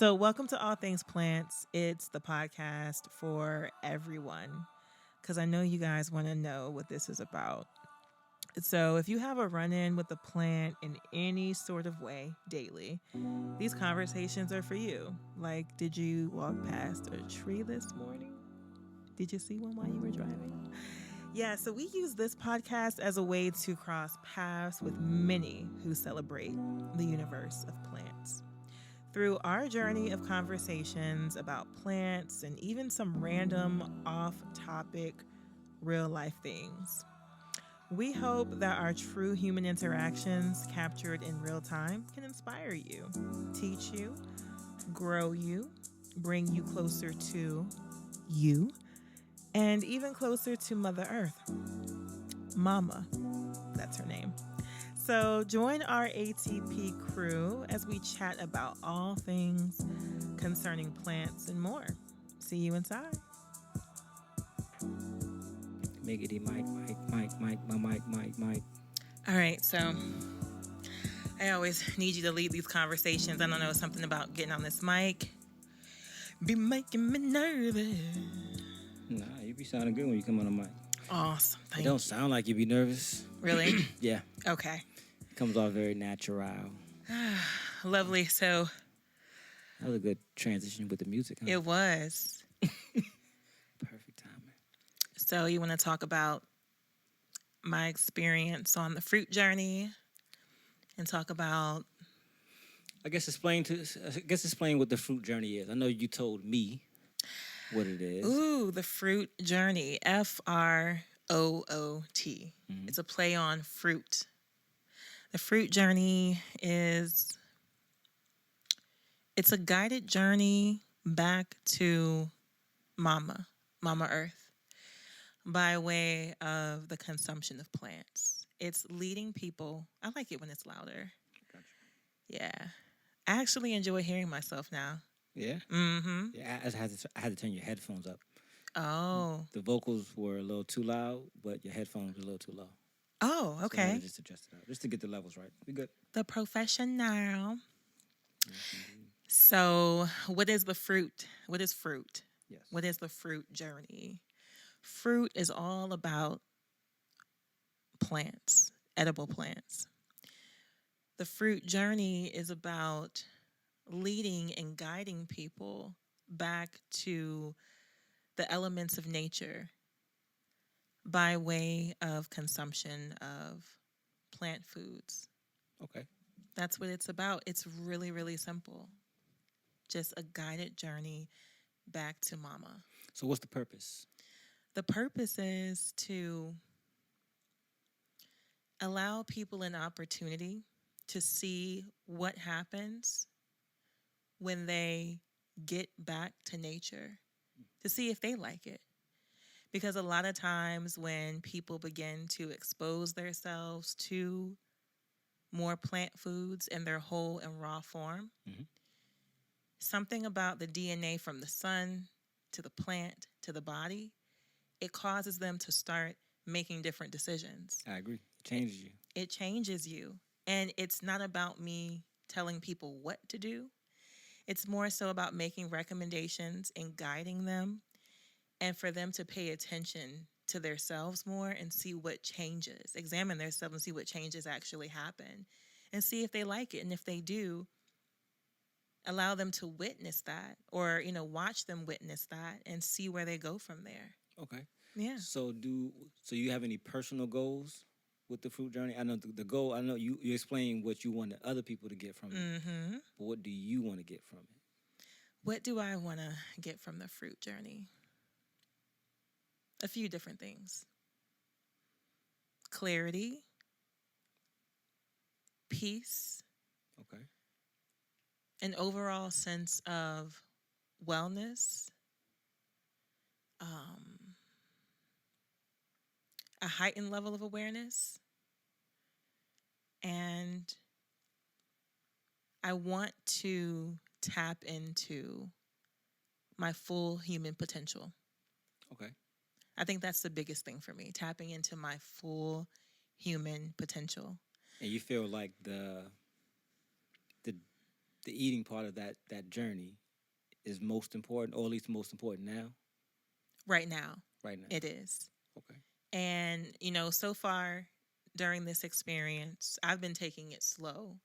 So, welcome to All Things Plants. It's the podcast for everyone because I know you guys want to know what this is about. So, if you have a run in with a plant in any sort of way daily, these conversations are for you. Like, did you walk past a tree this morning? Did you see one while you were driving? Yeah, so we use this podcast as a way to cross paths with many who celebrate the universe of plants. Through our journey of conversations about plants and even some random off topic real life things, we hope that our true human interactions captured in real time can inspire you, teach you, grow you, bring you closer to you, and even closer to Mother Earth. Mama, that's her name. So join our ATP crew as we chat about all things concerning plants and more. See you inside. Miggity, Mike. All right, so I always need you to lead these conversations. I don't know, something about getting on this mic be making me nervous. Nah, you be sounding good when you come on the mic. Awesome. It don't sound like you be nervous. Really? Yeah. Okay. It comes off very natural. Lovely. So That was a good transition with the music. Huh? it was. Perfect timing. So you want to talk about my experience on the fruit journey and talk about I guess explain what the fruit journey is. I know you told me what it is. the fruit journey, FROOT. Mm-hmm. It's a play on fruit. The fruit journey it's a guided journey back to Mama Earth, by way of the consumption of plants. It's leading people. I like it when it's louder. Gotcha. Yeah. I actually enjoy hearing myself now. Yeah? Mm-hmm. Yeah, I had to turn your headphones up. Oh. The vocals were a little too loud, but your headphones were a little too low. Oh, So I okay. had to just adjust it out, just to get the levels right. We good. The professional. Yes, indeed. So, what is the fruit? What is fruit? Yes. What is the fruit journey? Fruit is all about plants, edible plants. The fruit journey is about leading and guiding people back to the elements of nature by way of consumption of plant foods. Okay. That's what it's about. It's really, really simple. Just a guided journey back to Mama. So what's the purpose? The purpose is to allow people an opportunity to see what happens when they get back to nature, to see if they like it. Because a lot of times when people begin to expose themselves to more plant foods in their whole and raw form, Mm-hmm. something about the DNA from the sun to the plant to the body, it causes them to start making different decisions. I agree. It changes you. It changes you. And it's not about me telling people what to do. It's more so about making recommendations and guiding them, and for them to pay attention to themselves more and see what changes, examine themselves and see what changes actually happen, and see if they like it. And if they do, allow them to witness that, or, watch them witness that and see where they go from there. Okay. Yeah. So you have any personal goals with the fruit journey? I know the goal. I know you explain what you wanted other people to get from it. Mm-hmm. But what do you want to get from it? What do I want to get from the fruit journey? A few different things. Clarity, peace, Okay. an overall sense of wellness, a heightened level of awareness, and I want to tap into my full human potential. Okay. I think that's the biggest thing for me, tapping into my full human potential. And you feel like the the eating part of that journey is most important, or at least most important now. Right now, Right now. it is. Okay. And, so far during this experience, I've been taking it slow.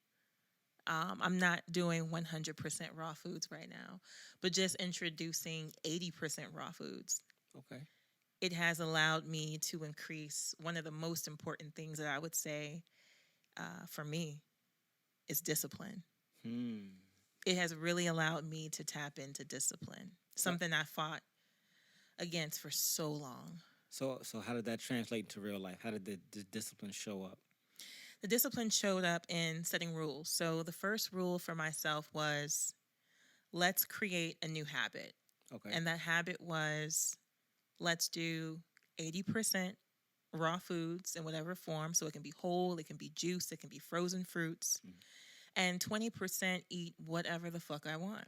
I'm not doing 100% raw foods right now, but just introducing 80% raw foods. Okay. It has allowed me to increase one of the most important things that I would say for me is discipline. It has really allowed me to tap into discipline, something I fought against for so long. So how did that translate to real life? How did the discipline show up? The discipline showed up in setting rules. So the first rule for myself was, let's create a new habit. Okay. And that habit was, let's do 80% raw foods in whatever form. So it can be whole, it can be juice, it can be frozen fruits. And 20% eat whatever the fuck I want.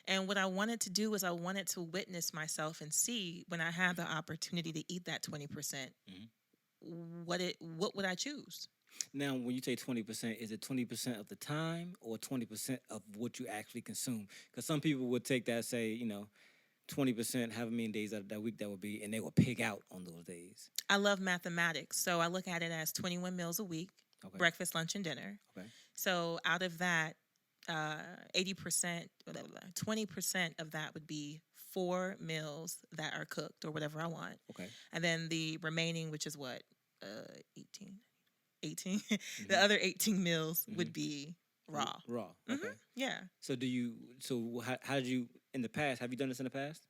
And what I wanted to do is I wanted to witness myself and see, when I had the opportunity to eat that 20%, what would I choose? Now, when you say 20%, is it 20% of the time or 20% of what you actually consume? Because some people would take that, say, 20%, however many days out of that week that would be, and they will pig out on those days. I love mathematics, so I look at it as 21 meals a week, breakfast, lunch, and dinner. Okay. So out of that, 80%, 20% of that would be 4 meals that are cooked or whatever I want. Okay. And then the remaining, which is what, 18? The other 18 meals would be raw. Raw. Okay. Yeah. So how did you, in the past, have you done this in the past?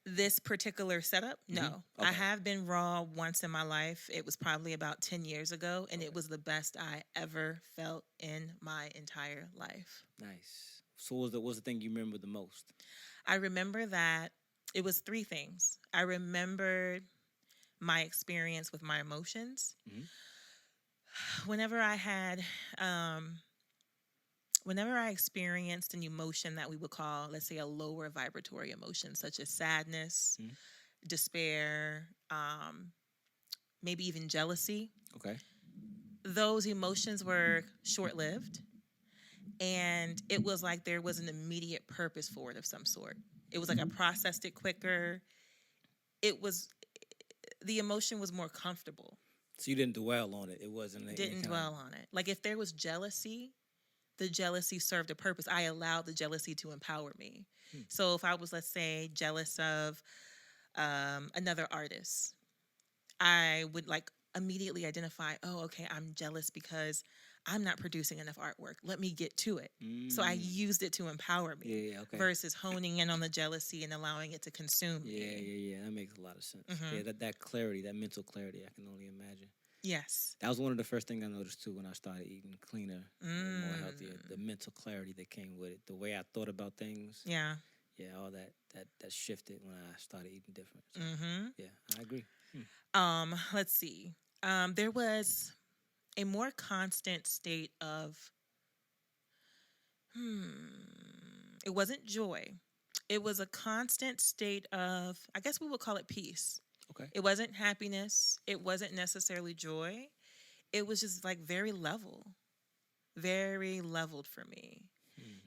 This particular setup? No. Okay. I have been raw once in my life. It was probably about 10 years ago, and it was the best I ever felt in my entire life. Nice. So what was the thing you remember the most? I remember that it was 3 things. I remembered my experience with my emotions. Whenever I experienced an emotion that we would call, let's say, a lower vibratory emotion, such as sadness, despair, maybe even jealousy. Okay. Those emotions were short-lived, and it was like there was an immediate purpose for it of some sort. It was like I processed it quicker. The emotion was more comfortable. So you didn't dwell on it. It wasn't. Didn't dwell on it. Like if there was jealousy, the jealousy served a purpose. I allowed the jealousy to empower me. So if I was, let's say, jealous of another artist, I would immediately identify, oh, okay, I'm jealous because I'm not producing enough artwork. Let me get to it. So I used it to empower me versus honing in on the jealousy and allowing it to consume me. Yeah. That makes a lot of sense. Yeah, that clarity, that mental clarity, I can only imagine. Yes. That was one of the first things I noticed, too, when I started eating cleaner and more healthier. The mental clarity that came with it. The way I thought about things. Yeah. Yeah, all that shifted when I started eating different. So, yeah, I agree. Let's see. There was a more constant state of, it wasn't joy. It was a constant state of, I guess we would call it peace. Okay. It wasn't happiness. It wasn't necessarily joy. It was just very very leveled for me.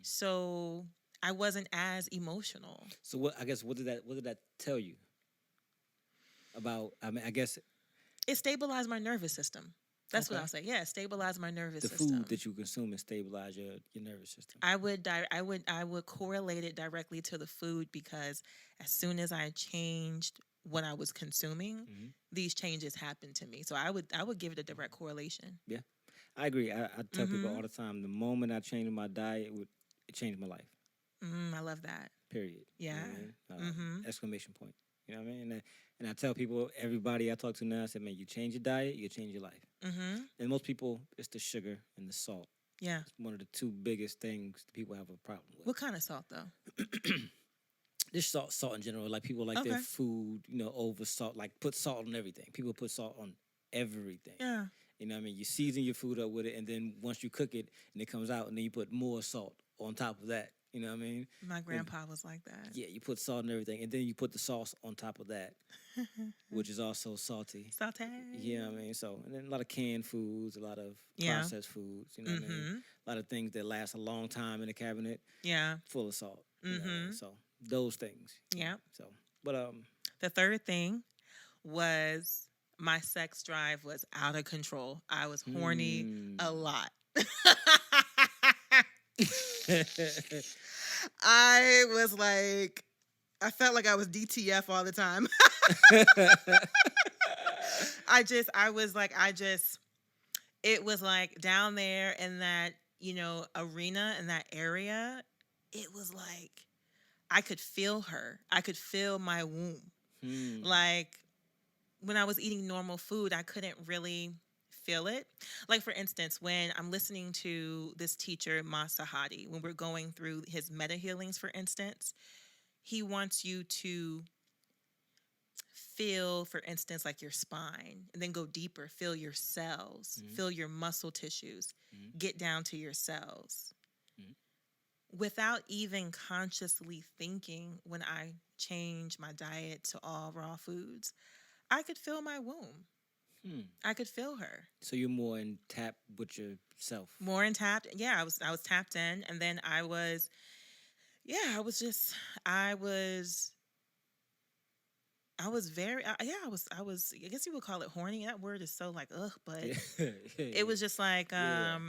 So I wasn't as emotional. So what did that tell you about? I mean, I guess it stabilized my nervous system. That's what I'll say. Yeah, stabilize my nervous system. The food that you consume and stabilize your nervous system. I would correlate it directly to the food, because as soon as I changed what I was consuming, these changes happened to me. So I would give it a direct correlation. Yeah, I agree. I tell people all the time, the moment I changed my diet, it changed my life. I love that. Period. Yeah. You know what I mean? Exclamation point. You know what I mean? And I tell people, everybody I talk to now, I said, man, you change your diet, you change your life. And most people, it's the sugar and the salt. Yeah. It's one of the 2 biggest things people have a problem with. What kind of salt, though? Just salt in general. Like, people like their food, over salt. Like, put salt on everything. People put salt on everything. Yeah. You know what I mean? You season your food up with it, and then once you cook it and it comes out, and then you put more salt on top of that. You know what I mean? My And grandpa was like that. yeah, you put salt and everything, and then you put the sauce on top of that, which is also salty. Saute. You know what I mean? So, and then a lot of canned foods, a lot of Yeah. processed foods. You know what I mean? A lot of things that last a long time in the cabinet, Yeah. full of salt. You know what I mean? So those things. Yeah. So, but The third thing was my sex drive was out of control. I was horny a lot. I was like, I felt like I was DTF all the time. It was like down there in that, arena, in that area, it was like, I could feel her. I could feel my womb. Like, when I was eating normal food, I couldn't really feel it. Like, for instance, when I'm listening to this teacher, Masahadi, when we're going through his meta healings, for instance, he wants you to feel, for instance, like your spine, and then go deeper, feel your cells, feel your muscle tissues, get down to your cells. Without even consciously thinking, when I changed my diet to all raw foods, I could feel my womb. I could feel her. So you're more in tap with yourself. More in tapped. Yeah, I was tapped in, and then I was very, I was, I guess you would call it horny. That word is so like, ugh, but it was just like, that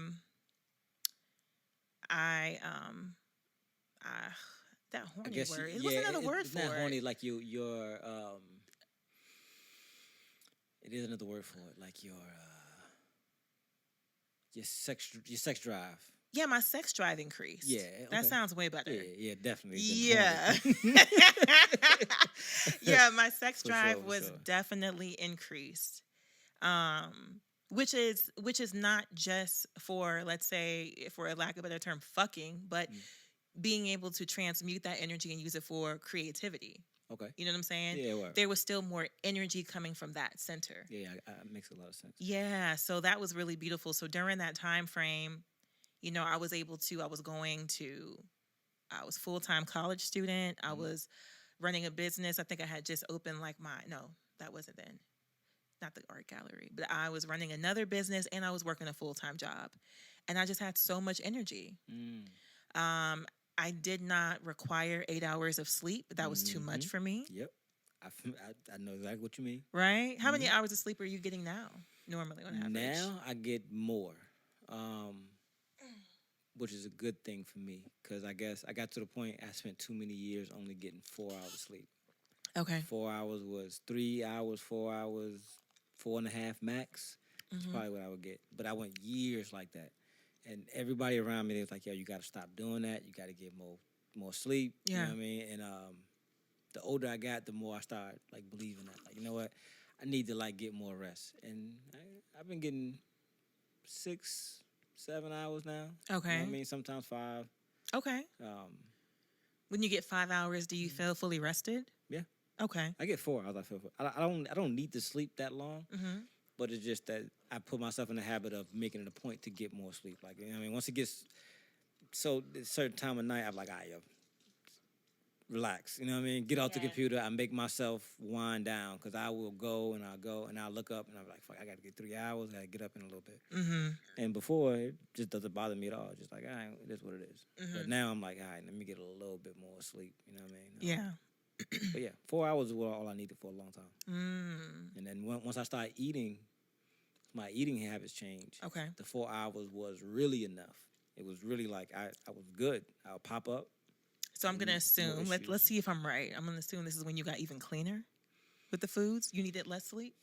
horny word. It wasn't another word for it. It's not horny, like it is another word for it, like your sex drive. Yeah, my sex drive increased. Yeah, okay. That sounds way better. Yeah, definitely. Yeah. Yeah, my sex drive was definitely increased. Which is not just for, let's say, for a lack of a better term, fucking, but being able to transmute that energy and use it for creativity. Okay. You know what I'm saying? Yeah, well. There was still more energy coming from that center. Yeah, it makes a lot of sense. Yeah, so that was really beautiful. So during that time frame, I was full-time college student. I was running a business. I think I had just opened that wasn't then. Not the art gallery, but I was running another business and I was working a full-time job. And I just had so much energy. I did not require 8 hours of sleep. That was too much for me. Yep. I know exactly what you mean. Right? How many hours of sleep are you getting now, normally, on average? Now I get more, which is a good thing for me, because I guess I got to the point I spent too many years only getting 4 hours of sleep. Okay. 4 hours was 3 hours, 4 hours, 4.5 max. That's probably what I would get. But I went years like that. And everybody around me, they was like, yo, you got to stop doing that. You got to get more sleep. Yeah. You know what I mean? And the older I got, the more I started, believing that. Like, you know what? I need to, get more rest. And I've been getting 6, 7 hours now. Okay. You know what I mean? Sometimes 5. Okay. When you get 5 hours, do you feel fully rested? Yeah. Okay. I get 4 hours. I don't need to sleep that long. But it's just that I put myself in the habit of making it a point to get more sleep. Like, you know what I mean? Once it gets so a certain time of night, I'm like, all right, yo, relax. You know what I mean? Get off the computer. I make myself wind down, because I will go and I'll look up and I'm like, fuck, I got to get 3 hours. I got to get up in a little bit. And before, it just doesn't bother me at all. Just like, all right, it is what it is. But now I'm like, all right, let me get a little bit more sleep. You know what I mean? Yeah. But yeah, 4 hours is all I needed for a long time. And then once I started eating, my eating habits changed. Okay. The 4 hours was really enough. It was really like I was good. I'll pop up. So I'm going to assume, let's see if I'm right. I'm going to assume this is when you got even cleaner with the foods. You needed less sleep?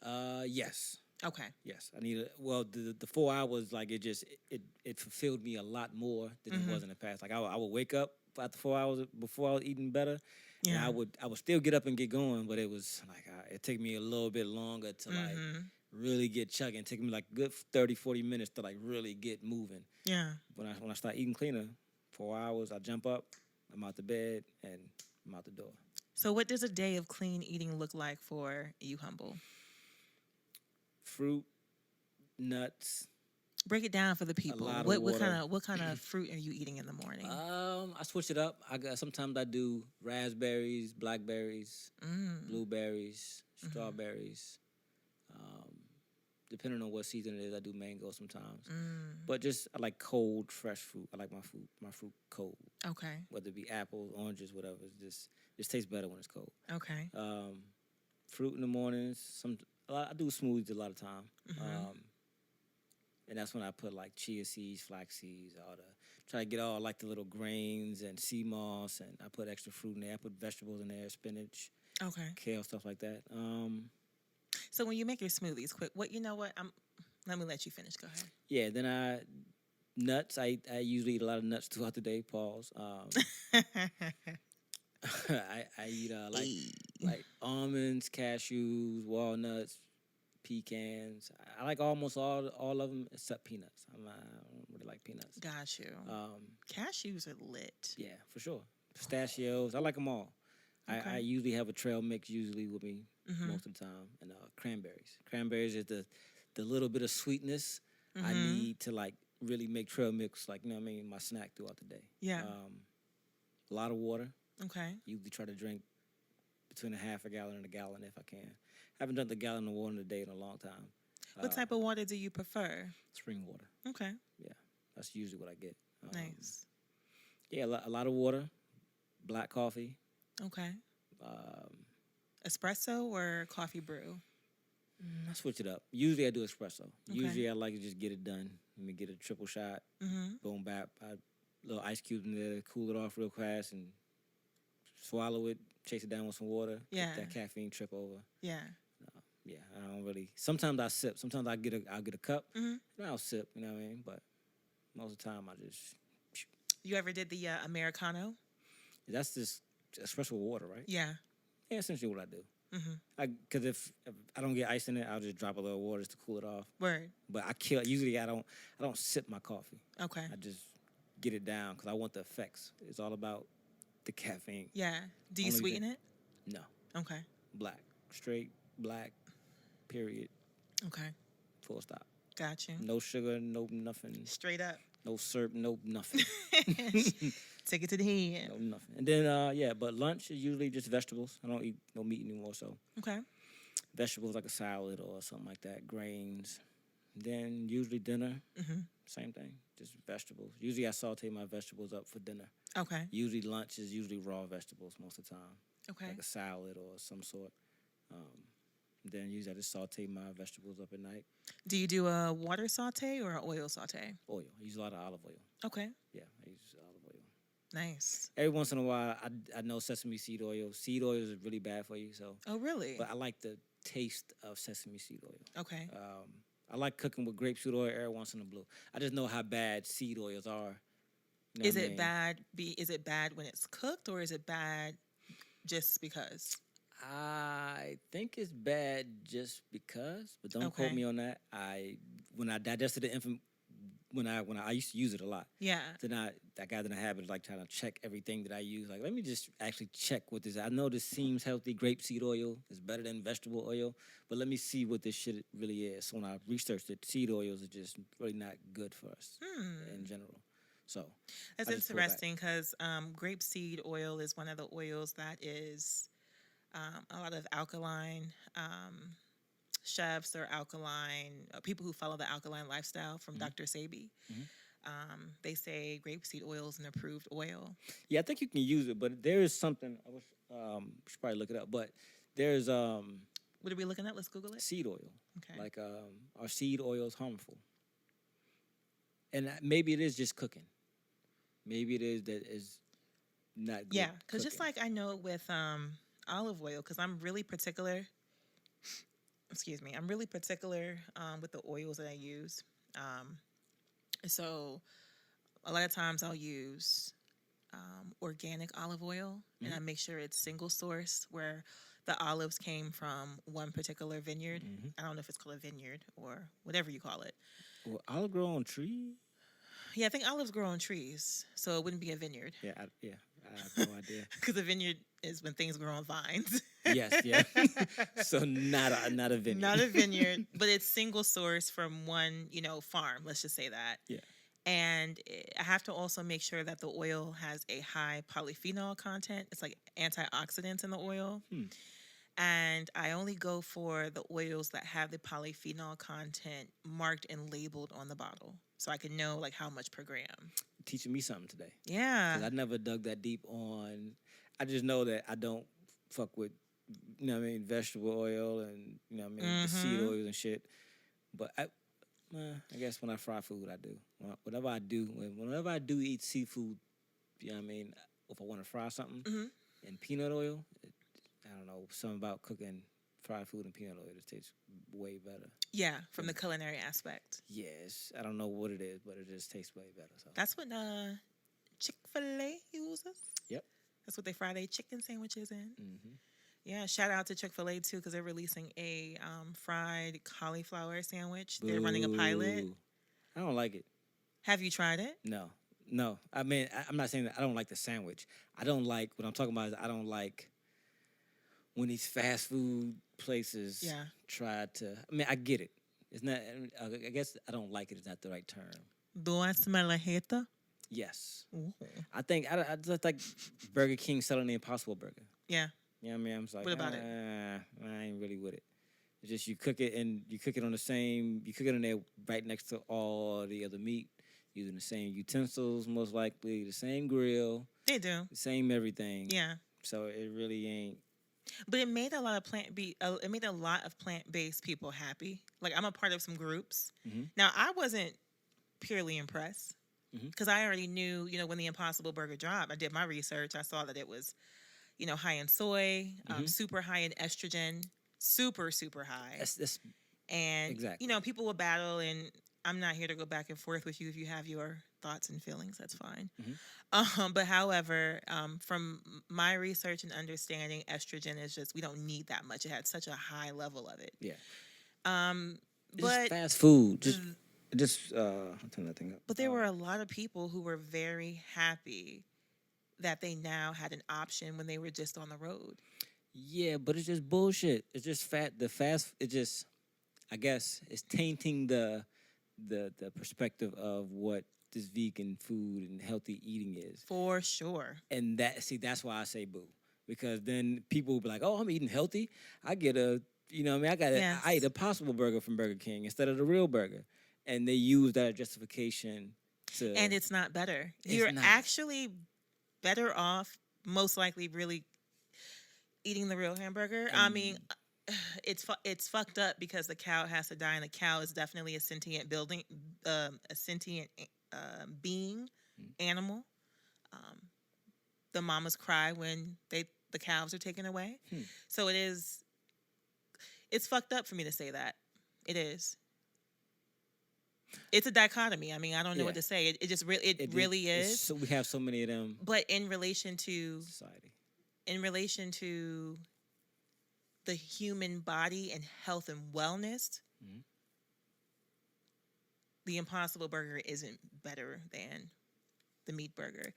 Yes. Okay. Yes. I needed, the 4 hours, like it fulfilled me a lot more than it was in the past. Like I would wake up after 4 hours before I was eating better. Yeah. And I would still get up and get going, but it was like, it took me a little bit longer to really get chugging. It took me like good 30, 40 minutes to really get moving. Yeah. When I start eating cleaner, 4 hours, I jump up, I'm out the bed, and I'm out the door. So what does a day of clean eating look like for you, Humble? Fruit, nuts. Break it down for the A people. lot of What water. kind of fruit are you eating in the morning? I switch it up. Sometimes I do raspberries, blackberries, blueberries, strawberries. Um, Depending on what season it is, I do mango sometimes. But just I like cold, fresh fruit. I like my fruit cold. Okay. Whether it be apples, oranges, whatever. Just tastes better when it's cold. Okay. Fruit in the mornings. I do smoothies a lot of time. And that's when I put like chia seeds, flax seeds, try to get all like the little grains and sea moss, and I put extra fruit in there. I put vegetables in there, spinach, Okay. kale, stuff like that. So when you make your smoothies, quick, let me let you finish. Go ahead. Yeah, then nuts. I usually eat a lot of nuts throughout the day. Pause. I eat like almonds, cashews, walnuts, pecans. I like almost all of them except peanuts. I don't really like peanuts. Got you. Cashews are lit. Yeah, for sure. Pistachios. I like them all. Okay. I usually have a trail mix usually with me most of the time, and cranberries. Cranberries is the little bit of sweetness I need to like really make trail mix, like, you know what I mean, my snack throughout the day. Yeah. A lot of water. Okay. Usually try to drink between a half a gallon and a gallon if I can. Haven't drank a gallon of water in a day in a long time. What type of water do you prefer? Spring water. Okay. Yeah, that's usually what I get. Nice. Yeah, a lot of water, black coffee. Okay. Espresso or coffee brew? I switch it up. Usually I do espresso. Okay. Usually I like to just get it done. Let me get a triple shot. Boom, bap. Little ice cubes in there, cool it off real fast, and swallow it. Chase it down with some water. Yeah. Get that caffeine trip over. Yeah. Yeah, I don't really. Sometimes I sip. Sometimes I'll get a cup and I'll sip. You know what I mean? But most of the time I just. You ever did the Americano? That's just espresso with water, right? Yeah. Yeah, essentially what I do. Because if I don't get ice in it, I'll just drop a little water just to cool it off. Word. But usually I don't sip my coffee. Okay. I just get it down because I want the effects. It's all about the caffeine. Yeah. Do you sweeten it? No. Okay. Black. Straight black. Period. Okay. Full stop. Got you. No sugar, no nothing. Straight up. No syrup, no nothing. Take it to the head. No nothing. And then, but lunch is usually just vegetables. I don't eat no meat anymore, so. Okay. Vegetables like a salad or something like that, grains. Then usually dinner, same thing, just vegetables. Usually I saute my vegetables up for dinner. Okay. Usually lunch is usually raw vegetables most of the time. Okay. Like a salad or some sort. Then usually I just saute my vegetables up at night. Do you do a water saute or an oil saute? Oil. I use a lot of olive oil. Okay. Yeah, I use olive oil. Nice. Every once in a while, I know sesame seed oil. Seed oil is really bad for you, so. Oh, really? But I like the taste of sesame seed oil. Okay. I like cooking with grapeseed oil every once in a blue. I just know how bad seed oils are. You know Is what I it mean? bad? Is it bad when it's cooked, or is it bad just because? I think it's bad just because, but don't Okay. quote me on that. When I digested the infant, when I used to use it a lot. Yeah. Then I got in the habit of like trying to check everything that I use. Like, let me just actually check what this. I know this seems healthy. Grapeseed oil is better than vegetable oil, but let me see what this shit really is. So when I researched it, seed oils are just really not good for us in general. So That's I just pull back. interesting because grapeseed oil is one of the oils that is a lot of alkaline. Chefs or alkaline people who follow the alkaline lifestyle from Dr. Sebi. They say grapeseed oil is an approved oil. Yeah, I think you can use it, but there is something. I wish should probably look it up, but there's What are we looking at? Let's Google it. seed oil. Okay. Like are seed oils harmful? And maybe it is just cooking. Maybe it is that is not good. Yeah, because just cooking. like I know with olive oil, because I'm really particular. Excuse me, I'm really particular with the oils that I use. So a lot of times I'll use organic olive oil, and I make sure it's single source, where the olives came from one particular vineyard. I don't know if it's called a vineyard or whatever you call it. Well, olive grow on tree. Yeah, I think olives grow on trees, so it wouldn't be a vineyard. I have no idea. Because a vineyard is when things grow on vines. Yes, yeah. So not a vineyard. Not a vineyard, but it's single source from one, farm. Let's just say that. Yeah. And I have to also make sure that the oil has a high polyphenol content. It's like antioxidants in the oil. And I only go for the oils that have the polyphenol content marked and labeled on the bottle, so I can know like how much per gram. Teaching me something today. Yeah. 'Cause I never dug that deep on. I just know that I don't fuck with, vegetable oil and the seed oils and shit. But I guess when I fry food, I do. Whenever I do eat seafood, if I want to fry something in peanut oil, I don't know, something about cooking fried food in peanut oil just tastes way better. Yeah, from the culinary aspect. Yes, I don't know what it is, but it just tastes way better. So that's what Chick-fil-A uses. Yep. That's what they fry their chicken sandwiches in. Mm-hmm. Yeah, shout out to Chick-fil-A too, because they're releasing a fried cauliflower sandwich. Boo. They're running a pilot. I don't like it. Have you tried it? No. I mean, I'm not saying that I don't like the sandwich. I don't like, what I'm talking about is I don't like when these fast food places try to, I get it. It's not, I guess I don't like it. It's not the right term. Do I smell a hater? Yes. Ooh. I think, I just like Burger King selling the Impossible Burger. Yeah. You know what I mean? I'm just like, what about it? I ain't really with it. It's just you cook it on you cook it in there right next to all the other meat, using the same utensils, most likely, the same grill. They do. The same everything. Yeah. So it really ain't. But it made a lot of plant-based people happy. Like, I'm a part of some groups. Mm-hmm. Now, I wasn't purely impressed because Mm-hmm. I already knew, when the Impossible Burger dropped, I did my research. I saw that it was, high in soy, super high in estrogen, super, super high. That's and, exactly. People will battle, and I'm not here to go back and forth with you. If you have your thoughts and feelings, that's fine. Mm-hmm. But however, from my research and understanding, estrogen is just, we don't need that much. It had such a high level of it. Yeah. But just fast food. Just I'll turn that thing up. But there were a lot of people who were very happy that they now had an option when they were just on the road. Yeah, but it's just bullshit. It's just it just, I guess, it's tainting the perspective of what this vegan food and healthy eating is. For sure. And that's why I say boo. Because then people will be like, oh, I'm eating healthy. I get I eat a Possible Burger from Burger King instead of the real burger. And they use that justification to... And it's not better. You're actually better off, most likely, really eating the real hamburger. I mean, it's fucked up because the cow has to die, and the cow is definitely a sentient being, animal. The mamas cry when the calves are taken away. So it's fucked up for me to say that. It is. It's a dichotomy. I mean, I don't know what to say. It really is. So we have so many of them. But in relation to society, in relation to the human body and health and wellness, the Impossible Burger isn't better than the meat burger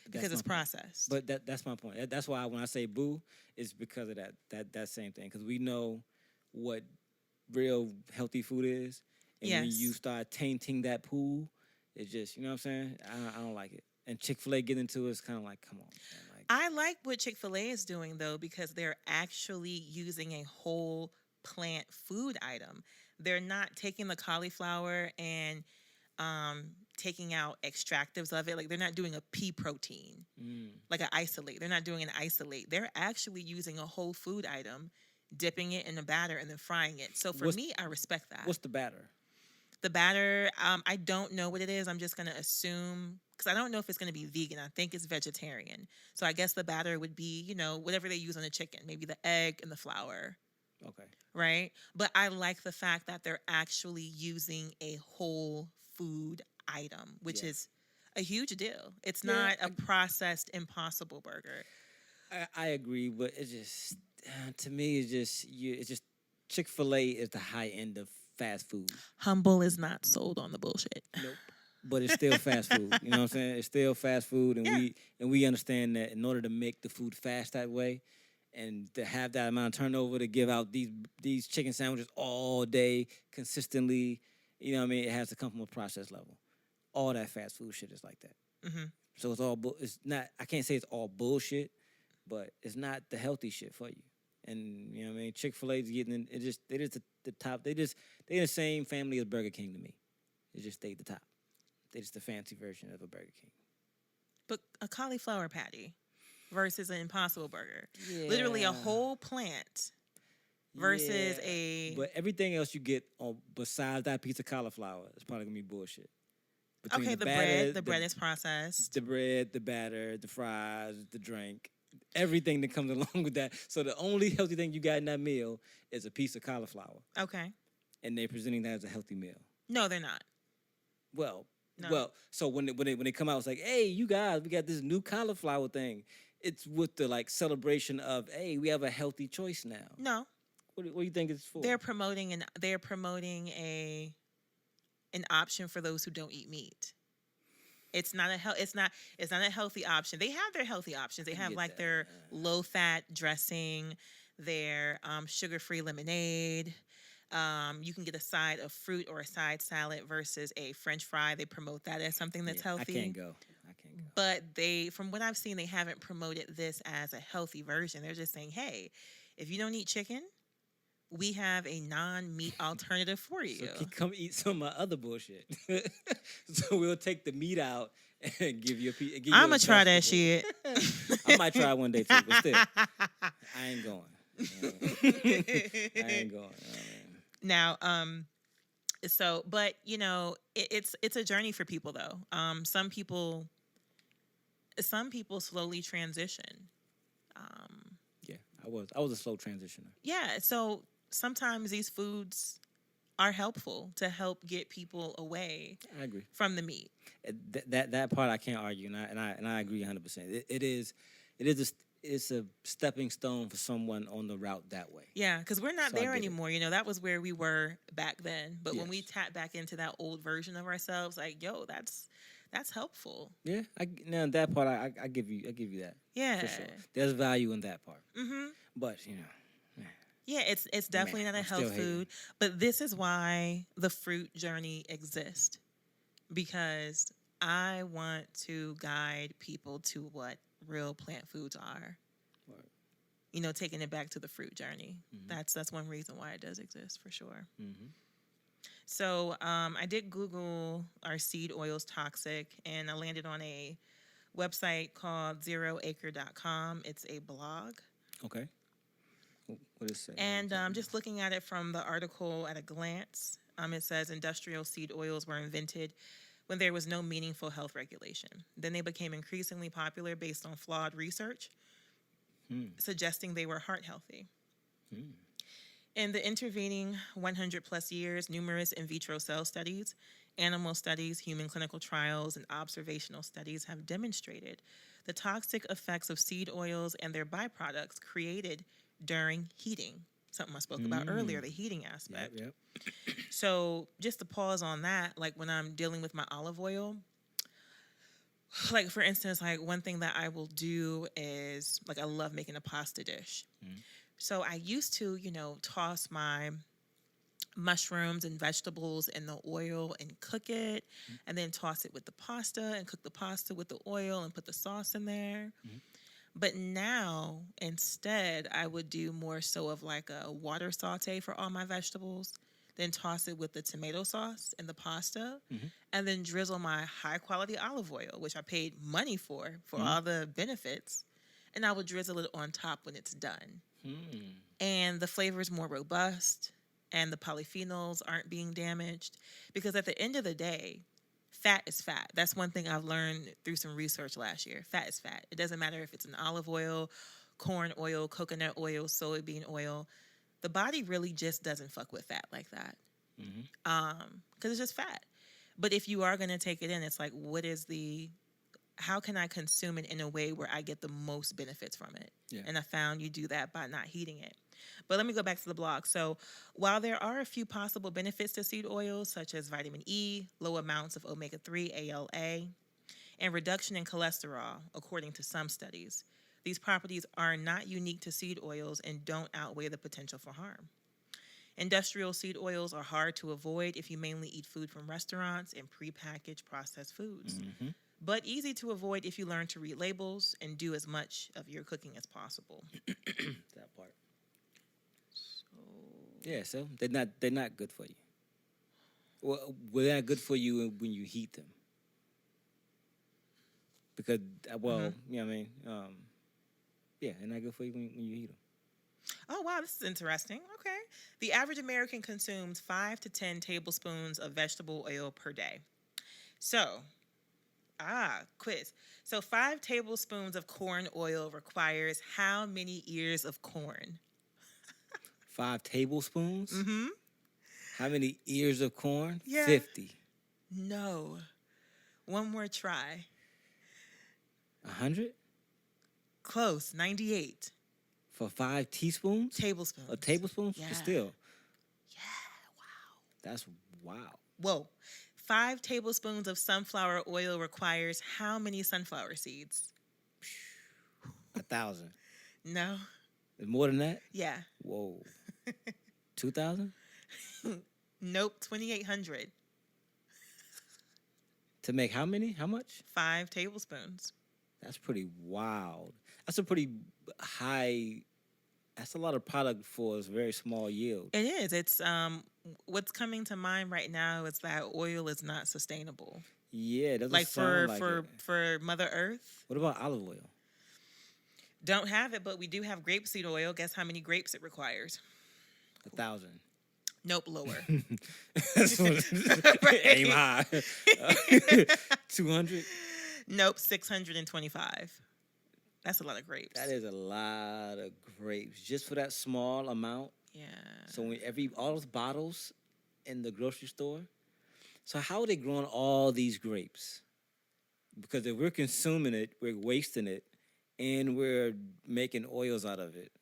because it's processed. But that's my point. That's why when I say boo, it's because of that same thing. Because we know what real healthy food is. And when you start tainting that pool, it's just, you know what I'm saying? I don't like it. And Chick-fil-A getting into it is kind of like, come on, man. I like what Chick-fil-A is doing, though, because they're actually using a whole plant food item. They're not taking the cauliflower and taking out extractives of it. Like, they're not doing a pea protein, like an isolate. They're not doing an isolate. They're actually using a whole food item, dipping it in a batter, and then frying it. So for me, I respect that. What's the batter? The batter, I don't know what it is. I'm just going to assume, because I don't know if it's going to be vegan. I think it's vegetarian. So I guess the batter would be, whatever they use on the chicken, maybe the egg and the flour. Okay. Right? But I like the fact that they're actually using a whole food item, which is a huge deal. It's not a processed Impossible Burger. I agree, but it's just, to me, it's just Chick-fil-A is the high end of fast food. Humble is not sold on the bullshit. Nope. but it's still fast food. You know what I'm saying? It's still fast food, and Yeah. we understand that in order to make the food fast that way, and to have that amount of turnover to give out these chicken sandwiches all day consistently, you know what I mean? It has to come from a process level. All that fast food shit is like that. Mm-hmm. So it's all it's not. I can't say it's all bullshit, but it's not the healthy shit for you. And you know what I mean? Chick-fil-A's getting in, they just the top. They the same family as Burger King to me. They just stay at the top. They just the fancy version of a Burger King. But a cauliflower patty versus an Impossible Burger, Yeah. literally a whole plant versus a. But everything else you get on besides that piece of cauliflower is probably gonna be bullshit. Between Okay, the batter, bread. The bread is processed. The bread, the batter, the fries, the drink, everything that comes along with that. So the only healthy thing you got in that meal is a piece of cauliflower, Okay. and they're presenting that as a healthy meal. No, they're not. Well, No. well. So when they come out, it's like, hey, you guys, we got this new cauliflower thing. It's with the like celebration of, hey, we have a healthy choice now. No. What do you think it's for? They're promoting an option for those who don't eat meat. It's not a healthy option. They have their healthy options. They have like their low fat dressing, their sugar-free lemonade. You can get a side of fruit or a side salad versus a French fry. They promote that as something that's healthy. I can't go. But from what I've seen, they haven't promoted this as a healthy version. They're just saying, hey, if you don't eat chicken, we have a non-meat alternative for you. So come eat some of my other bullshit. So we'll take the meat out and give you a piece. I'm going to try that shit. I might try one day too, but still, I ain't going. I ain't going. Now, so, but you know, it's a journey for people though. Some people slowly transition. Yeah, I was a slow transitioner. Yeah, so sometimes these foods are helpful to help get people away. I agree from the meat. That part I can't argue, and I agree 100%. It's a stepping stone for someone on the route that way. Yeah, because we're not there anymore. You know, that was where we were back then. But when we tap back into that old version of ourselves, like, yo, that's helpful. Yeah, now that part I give you that. Yeah, for sure. There's value in that part. Mm-hmm. But you know. Yeah, it's definitely not a health food, but this is why the fruit journey exists, because I want to guide people to what real plant foods are. Right. You know, taking it back to the fruit journey. Mm-hmm. That's one reason why it does exist for sure. Mm-hmm. So I did Google are seed oils toxic, and I landed on a website called zeroacre.com. It's a blog. Okay. What is it? And just looking at it from the article at a glance, it says industrial seed oils were invented when there was no meaningful health regulation. Then they became increasingly popular based on flawed research, suggesting they were heart healthy. In the intervening 100 plus years, numerous in vitro cell studies, animal studies, human clinical trials, and observational studies have demonstrated the toxic effects of seed oils and their byproducts created during heating, something I spoke about earlier, the heating aspect. Yep. So just to pause on that, like when I'm dealing with my olive oil, like for instance, like one thing that I will do is, like I love making a pasta dish. So I used to, you know, toss my mushrooms and vegetables in the oil and cook it, and then toss it with the pasta and cook the pasta with the oil and put the sauce in there. But now, instead, I would do more so of like a water saute for all my vegetables, then toss it with the tomato sauce and the pasta, and then drizzle my high-quality olive oil, which I paid money for all the benefits, and I would drizzle it on top when it's done. And the flavor is more robust, and the polyphenols aren't being damaged, because at the end of the day, fat is fat. That's one thing I've learned through some research last year. Fat is fat. It doesn't matter if it's an olive oil, corn oil, coconut oil, soybean oil. The body really just doesn't fuck with fat like that. Because it's just fat. But if you are going to take it in, it's like, how can I consume it in a way where I get the most benefits from it? Yeah. And I found you do that by not heating it. But let me go back to the blog. So, while there are a few possible benefits to seed oils, such as vitamin E, low amounts of omega 3, ALA, and reduction in cholesterol, according to some studies, these properties are not unique to seed oils and don't outweigh the potential for harm. Industrial seed oils are hard to avoid if you mainly eat food from restaurants and prepackaged processed foods, but easy to avoid if you learn to read labels and do as much of your cooking as possible. That part. Yeah, so they're not good for you. Well, they're not good for you when you heat them. Because you know what I mean. Yeah, they're not good for you when you heat them. Oh, wow, this is interesting. Okay. The average American consumes 5 to 10 tablespoons of vegetable oil per day. So, quiz. So, 5 tablespoons of corn oil requires how many ears of corn? 5 tablespoons? Mm-hmm. How many ears of corn? Yeah. 50. No. One more try. 100? Close. 98. For 5 teaspoons? Tablespoons. Tablespoons? Yeah. But still. Yeah, wow. That's wow. Whoa. 5 tablespoons of sunflower oil requires how many sunflower seeds? 1,000. No. More than that? Yeah. Whoa. 2,000? Nope. 2,800. To make how many? How much? 5 tablespoons. That's pretty wild. That's a pretty high. That's a lot of product for a very small yield. It is. It's what's coming to mind right now is that oil is not sustainable. Yeah, it doesn't Like sound for Mother Earth. What about olive oil? Don't have it, but we do have grapeseed oil. Guess how many grapes it requires? 1,000. Nope, lower. Aim high. 200. Nope, 625. That's a lot of grapes. That is a lot of grapes just for that small amount. Yeah. So when all those bottles in the grocery store. So how are they growing all these grapes? Because if we're consuming it, we're wasting it, and we're making oils out of it.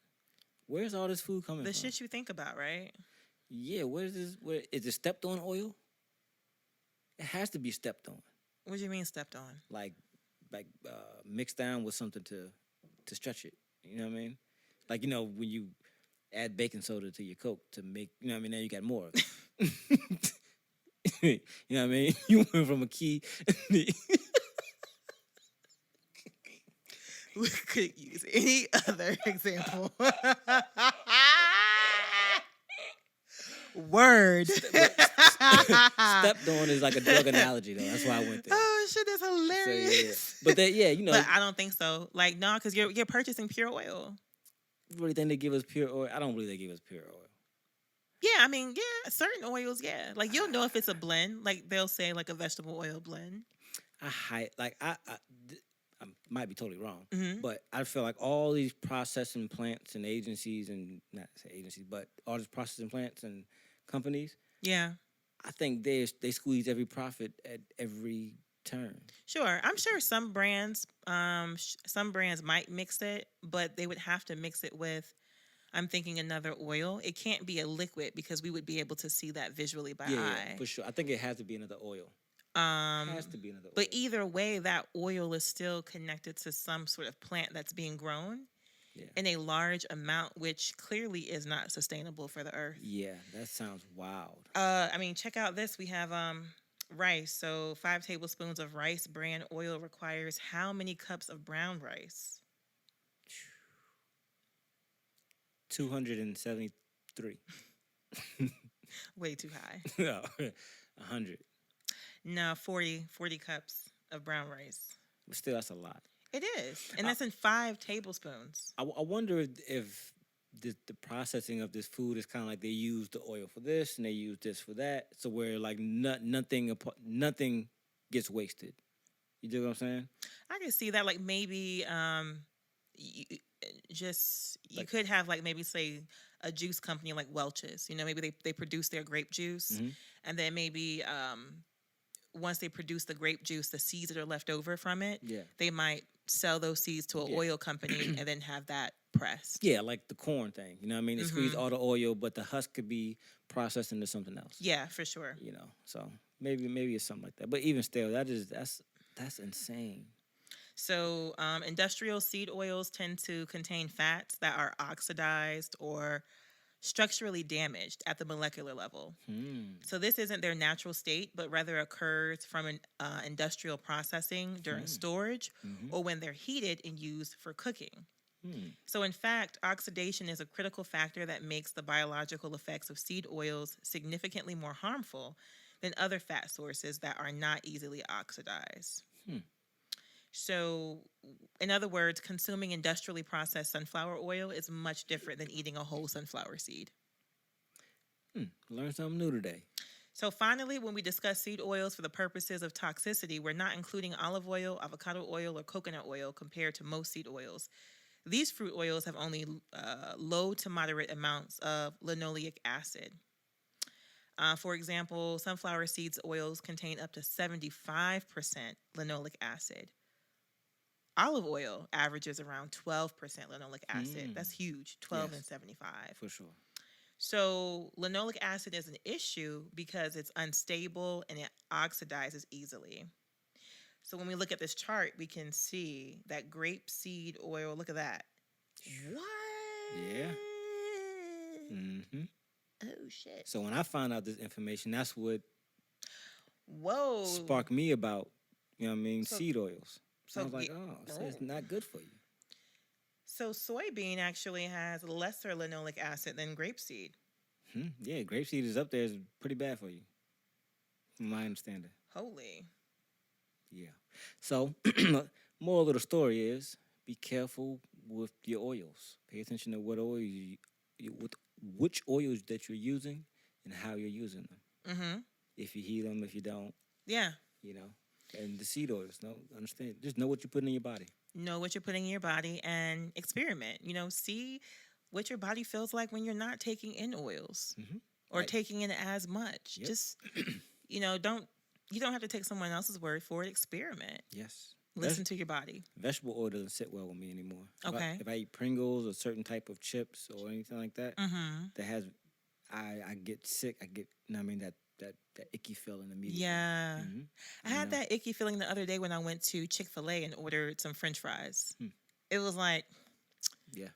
Where's all this food coming from? The shit you think about, right? Yeah, where is it stepped on oil? It has to be stepped on. What do you mean stepped on? Like mixed down with something to stretch it. You know what I mean? Like, you know, when you add baking soda to your Coke to make, you know what I mean? Now you got more of it. You know what I mean? You went from a key. We could use any other example. Word. Stepped on is like a drug analogy, though. That's why I went there. Oh, shit, that's hilarious. So, yeah. But you know. But I don't think so. Like, no, because you're purchasing pure oil. You really think they give us pure oil? I don't believe they give us pure oil. Yeah, I mean, yeah, certain oils, yeah. Like, you'll know if it's a blend. Like, they'll say, like, a vegetable oil blend. I might be totally wrong, Mm-hmm. but I feel like all these processing plants and agencies, and not say agencies, but all these processing plants and companies, Yeah. I think they squeeze every profit at every turn. Sure. I'm sure some brands might mix it, but they would have to mix it with, I'm thinking, another oil. It can't be a liquid because we would be able to see that visually by eye. Yeah, for sure. I think it has to be another oil. It has to be another oil. But either way, that oil is still connected to some sort of plant that's being grown in a large amount, which clearly is not sustainable for the earth. Yeah, that sounds wild. I mean, check out this. We have rice. So 5 tablespoons of rice bran oil requires how many cups of brown rice? 273. Way too high. No, 100. No, 40 cups of brown rice. But still, that's a lot. It is. And that's in 5 tablespoons. I wonder if the processing of this food is kind of like they use the oil for this and they use this for that. So where like nothing gets wasted. You do what I'm saying? I can see that. Like maybe you could have like maybe say a juice company like Welch's. You know, maybe they produce their grape juice. Mm-hmm. And then maybe once they produce the grape juice, the seeds that are left over from it, Yeah. they might sell those seeds to an oil company and then have that pressed. Yeah, like the corn thing. You know what I mean? They squeeze all the oil, but the husk could be processed into something else. Yeah, for sure. You know, so maybe it's something like that. But even still, that's insane. So industrial seed oils tend to contain fats that are oxidized or structurally damaged at the molecular level. So this isn't their natural state, but rather occurs from an industrial processing during storage or when they're heated and used for cooking. So in fact, oxidation is a critical factor that makes the biological effects of seed oils significantly more harmful than other fat sources that are not easily oxidized. So, in other words, consuming industrially processed sunflower oil is much different than eating a whole sunflower seed. Learn something new today. So, finally, when we discuss seed oils for the purposes of toxicity, we're not including olive oil, avocado oil, or coconut oil compared to most seed oils. These fruit oils have only low to moderate amounts of linoleic acid. For example, sunflower seeds oils contain up to 75% linoleic acid. Olive oil averages around 12% linoleic acid. That's huge, 12 and 75. For sure. So linoleic acid is an issue because it's unstable and it oxidizes easily. So when we look at this chart, we can see that grapeseed oil, look at that. What? Yeah. Mm-hmm. Oh, shit. So when I found out this information, that's what Whoa. sparked me about, you know what I mean, seed oils. So I was like, so it's oh. not good for you. So soybean actually has lesser linoleic acid than grapeseed. Yeah, grapeseed is up there. Is pretty bad for you, from my understanding. Holy. Yeah. So, moral of the story is be careful with your oils. Pay attention to what oil which oils that you're using and how you're using them. Mm-hmm. If you heat them, if you don't. Yeah. You know, and the seed oils. No, understand. Just know what you're putting in your body. Know what you're putting in your body and experiment. You know, see what your body feels like when you're not taking in oils or taking in as much. Yep. Just, you know, you don't have to take someone else's word for it. Experiment. Yes. Listen to your body. Vegetable oil doesn't sit well with me anymore. Okay. If I eat Pringles or certain type of chips or anything like that, that has, I get sick. I get, you know what I mean, that icky feeling immediately. Yeah. I had that icky feeling the other day when I went to Chick-fil-A and ordered some French fries. It was like, yeah,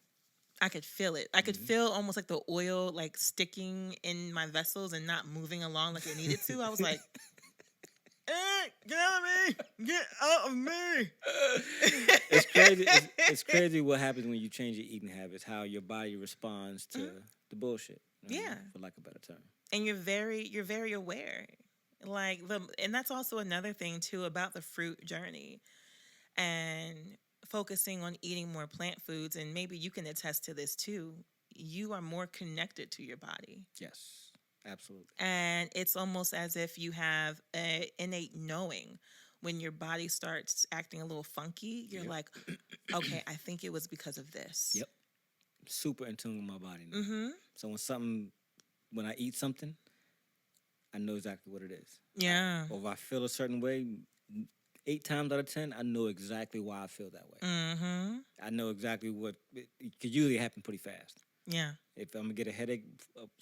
I could feel it. I could feel almost like the oil like sticking in my vessels and not moving along like it needed to. I was like, get out of me! Get out of me! It's crazy. It's crazy what happens when you change your eating habits. How your body responds to the bullshit. You know, for lack of a better term. And you're very aware, and that's also another thing too about the fruit journey, and focusing on eating more plant foods. And maybe you can attest to this too. You are more connected to your body. Yes. Absolutely. And it's almost as if you have an innate knowing when your body starts acting a little funky. You're like, okay, I think it was because of this. Yep. Super in tune with my body now. So when I eat something, I know exactly what it is. Yeah. Or if I feel a certain way, 8 times out of 10, I know exactly why I feel that way. I know exactly what, it could usually happen pretty fast. Yeah. If I'm going to get a headache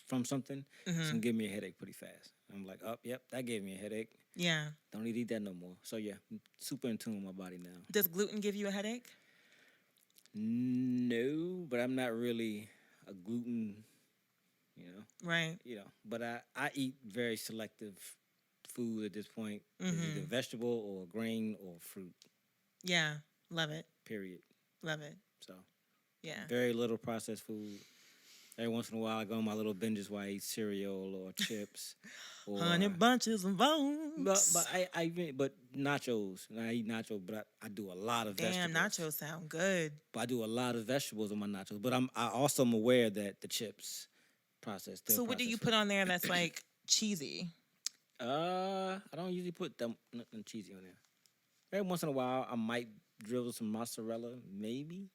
from something, it's going to give me a headache pretty fast. I'm like, oh, yep, that gave me a headache. Yeah. Don't need to eat that no more. So, yeah, I'm super in tune with my body now. Does gluten give you a headache? No, but I'm not really a gluten, Right. But I eat very selective food at this point. It's either vegetable or grain or fruit. Yeah. Love it. Period. Love it. So, yeah. Very little processed food. Every once in a while, I go on my little binges where I eat cereal or chips. Or, Honey bunches of oats. But nachos. I eat nachos, but I do a lot of vegetables. Damn, nachos sound good. But I do a lot of vegetables on my nachos. But I also am aware that the chips processed. So what do you put on there that's like cheesy? I don't usually put nothing cheesy on there. Every once in a while, I might drizzle some mozzarella, maybe.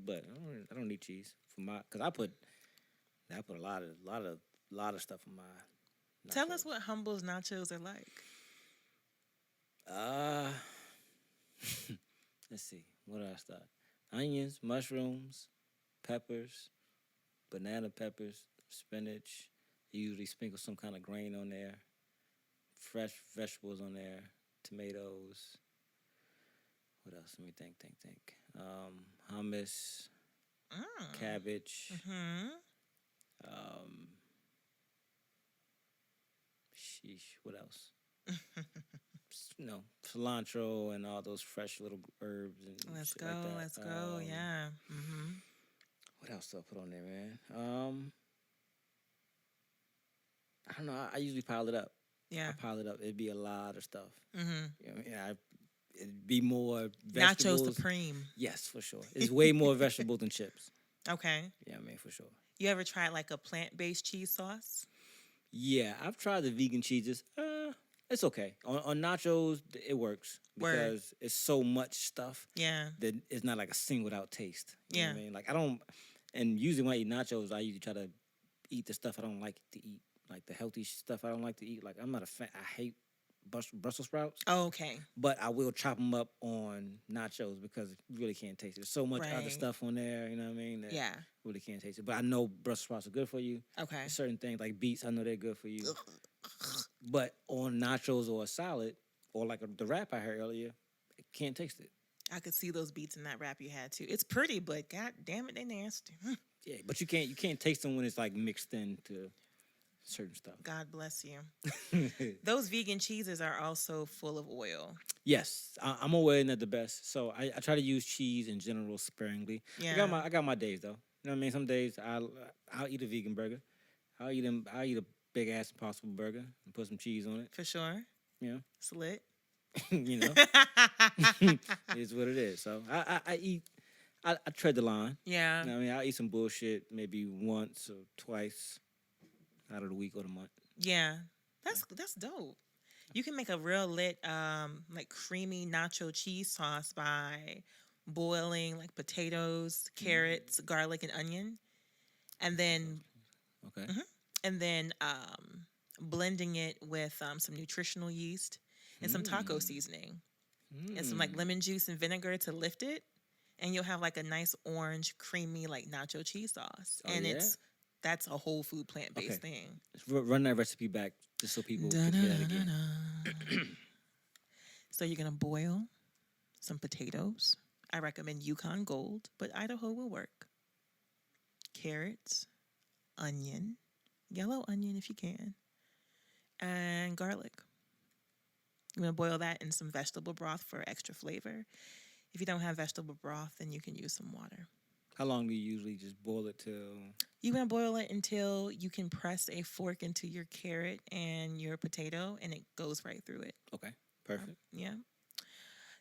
But I don't need cheese for because I put a lot of stuff in my nachos. Tell us what Humble's nachos are like. let's see. What did I start? Onions, mushrooms, peppers, banana peppers, spinach. I usually sprinkle some kind of grain on there. Fresh vegetables on there. Tomatoes. What else? Let me think. Hummus, cabbage. Mm-hmm. Um, sheesh. What else? Cilantro and all those fresh little herbs and Let's shit go. like that. Let's go. Yeah. Mm-hmm. What else do I put on there, man? I don't know. I usually pile it up. Yeah. I pile it up. It'd be a lot of stuff. Mm-hmm. It'd be more Nacho vegetables. Supreme. Yes, for sure. It's way more vegetables than chips. Okay. Yeah, I mean, for sure. You ever tried like a plant-based cheese sauce? Yeah, I've tried the vegan cheeses. It's okay. On nachos, it works because it's so much stuff Yeah. that it's not like a singled out taste. You know Yeah. what I mean? Like I don't, and usually when I eat nachos, I usually try to eat the stuff I don't like to eat, like the healthy stuff I don't like to eat. Like I'm not a fan. I hate Brussels sprouts. Oh, okay. But I will chop them up on nachos because you really can't taste it. There's so much other Right. stuff on there, you know what I mean? That Yeah. really can't taste it. But I know Brussels sprouts are good for you. Okay. There's certain things like beets, I know they're good for you. But on nachos or a salad or like the wrap I heard earlier, I can't taste it. I could see those beats in that wrap you had too. It's pretty, but god damn it, they nasty. Yeah, but you can't taste them when it's like mixed into certain stuff. God bless you. Those vegan cheeses are also full of oil. Yes, I'm aware that the best. So I try to use cheese in general sparingly. Yeah. I got my days though. You know what I mean? Some days I'll eat a vegan burger. I'll eat a big ass Impossible burger and put some cheese on it. For sure. Yeah. It's lit. You know, it's what it is. So I eat. I tread the line. Yeah. You know what I mean, I eat some bullshit maybe once or twice out of the week or the month. Yeah. That's dope. You can make a real lit like creamy nacho cheese sauce by boiling like potatoes, carrots, garlic, and onion. And then Okay. and then blending it with some nutritional yeast and some taco seasoning and some like lemon juice and vinegar to lift it. And you'll have like a nice orange, creamy like nacho cheese sauce. Oh, and yeah? that's a whole food plant-based thing. Run that recipe back just so people can hear that again. So you're going to boil some potatoes. I recommend Yukon Gold, but Idaho will work. Carrots, onion, yellow onion if you can, and garlic. You're going to boil that in some vegetable broth for extra flavor. If you don't have vegetable broth, then you can use some water. How long do you usually just boil it till? You're going to boil it until you can press a fork into your carrot and your potato, and it goes right through it. Okay, perfect. Yeah.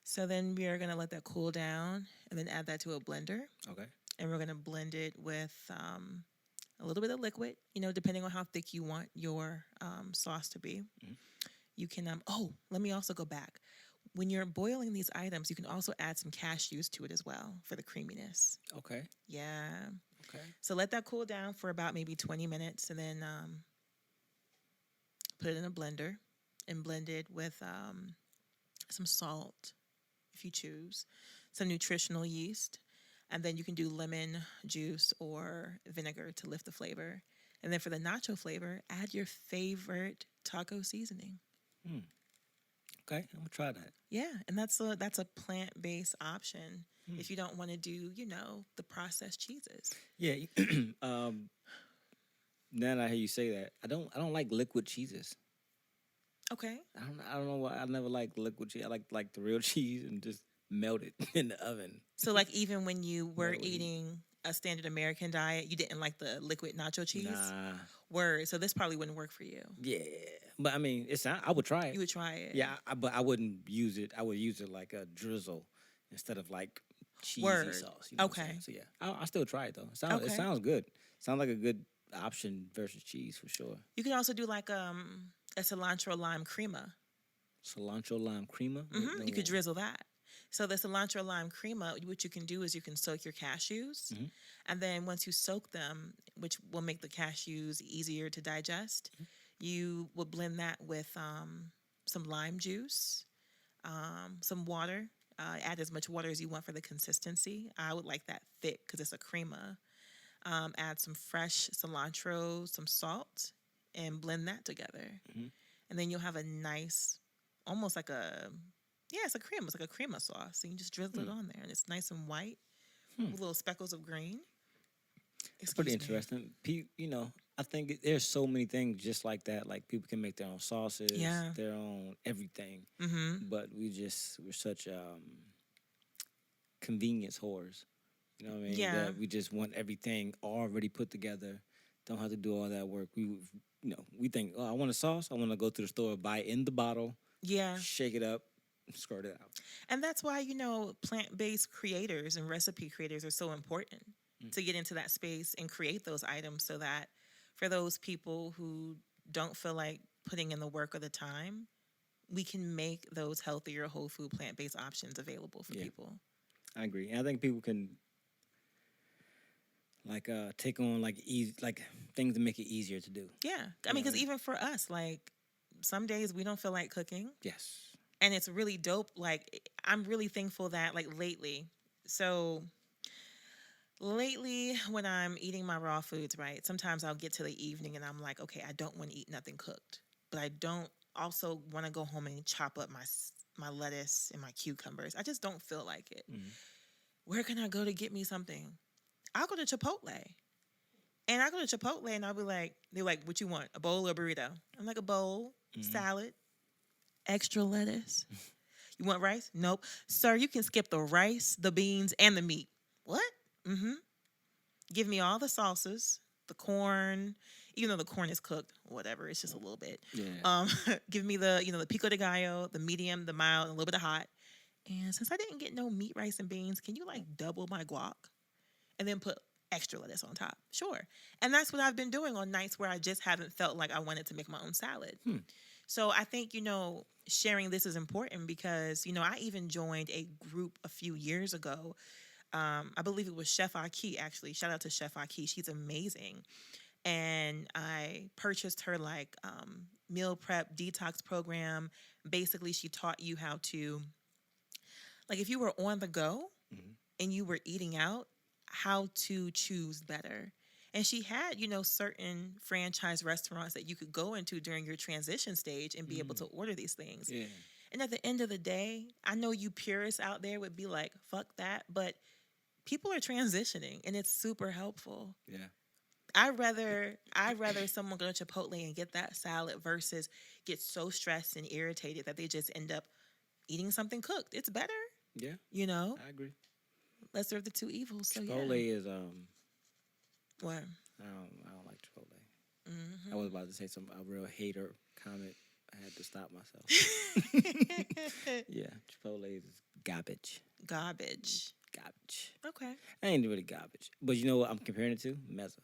So then we are going to let that cool down and then add that to a blender. Okay. And we're going to blend it with a little bit of liquid, depending on how thick you want your sauce to be. Mm-hmm. You can, let me also go back. When you're boiling these items, you can also add some cashews to it as well for the creaminess. Okay. Yeah. Okay. So let that cool down for about maybe 20 minutes and then put it in a blender and blend it with some salt, if you choose, some nutritional yeast, and then you can do lemon juice or vinegar to lift the flavor. And then for the nacho flavor, add your favorite taco seasoning. Okay, I'm gonna try that. Yeah, and that's a plant-based option if you don't want to do, the processed cheeses. Yeah. Now that I hear you say that, I don't like liquid cheeses. Okay. I don't know why I never liked liquid cheese. I like the real cheese and just melt it in the oven. So like even when you were Melted. eating a standard American diet, you didn't like the liquid nacho cheese? Nah. Word. So this probably wouldn't work for you. Yeah, but I mean, I would try it. You would try it. Yeah, but I wouldn't use it. I would use it like a drizzle instead of like cheesy Word. sauce. You know what I'm Okay. saying? So yeah, I'll still try it though. It Okay. sounds good. Sounds like a good option versus cheese for sure. You can also do like a cilantro lime crema. Cilantro lime crema. You could drizzle that. So the cilantro lime crema, what you can do is you can soak your cashews, and then once you soak them, which will make the cashews easier to digest, you will blend that with some lime juice, some water, Add as much water as you want for the consistency. I would like that thick because it's a crema. Add some fresh cilantro, some salt, and blend that together. Mhm. And then you'll have a nice, almost like a, yeah, it's a crema. It's like a crema sauce. So you just drizzle it on there, and it's nice and white with little speckles of green. It's pretty Excuse me. interesting. I think there's so many things just like that. Like people can make their own sauces, Yeah. their own everything. Mm-hmm. But we're such convenience whores. You know what I mean? Yeah. That we just want everything already put together. Don't have to do all that work. We think, oh, I want a sauce. I want to go to the store, buy it in the bottle, Yeah. shake it up, squirt it out. And that's why, plant-based creators and recipe creators are so important to get into that space and create those items so that for those people who don't feel like putting in the work or the time, we can make those healthier whole food plant-based options available for people. I agree. And I think people can take on easy things to make it easier to do. Yeah. I mean, because even for us, like some days we don't feel like cooking. Yes. And it's really dope. Like, I'm really thankful that, like, lately, when I'm eating my raw foods, right, sometimes I'll get to the evening and I'm like, okay, I don't want to eat nothing cooked. But I don't also want to go home and chop up my lettuce and my cucumbers. I just don't feel like it. Mm-hmm. Where can I go to get me something? I'll go to Chipotle. And I go to Chipotle and I'll be like, they're like, what you want? A bowl or a burrito? I'm like, a bowl, salad, extra lettuce. You want rice? Nope. Sir, you can skip the rice, the beans, and the meat. What? Mm-hmm. Give me all the sauces, the corn, even though the corn is cooked, whatever, it's just a little bit. Yeah. Give me the pico de gallo, the medium, the mild, and a little bit of hot. And since I didn't get no meat, rice, and beans, can you double my guac? And then put extra lettuce on top. Sure. And that's what I've been doing on nights where I just haven't felt like I wanted to make my own salad. So I think, sharing this is important because, I even joined a group a few years ago. I believe it was Chef Aki, actually. Shout out to Chef Aki. She's amazing. And I purchased her meal prep detox program. Basically, she taught you how to, if you were on the go and you were eating out, how to choose better. And she had, certain franchise restaurants that you could go into during your transition stage and be able to order these things. Yeah. And at the end of the day, I know you purists out there would be like, fuck that. But people are transitioning and it's super helpful. Yeah. I'd rather someone go to Chipotle and get that salad versus get so stressed and irritated that they just end up eating something cooked. It's better. Yeah. I agree. Lesser of the two evils. So Chipotle is what? I don't like Chipotle. Mm-hmm. I was about to say a real hater comment. I had to stop myself. Yeah, Chipotle is garbage. Garbage. Okay. I ain't really garbage. But you know what I'm comparing it to? Mezza.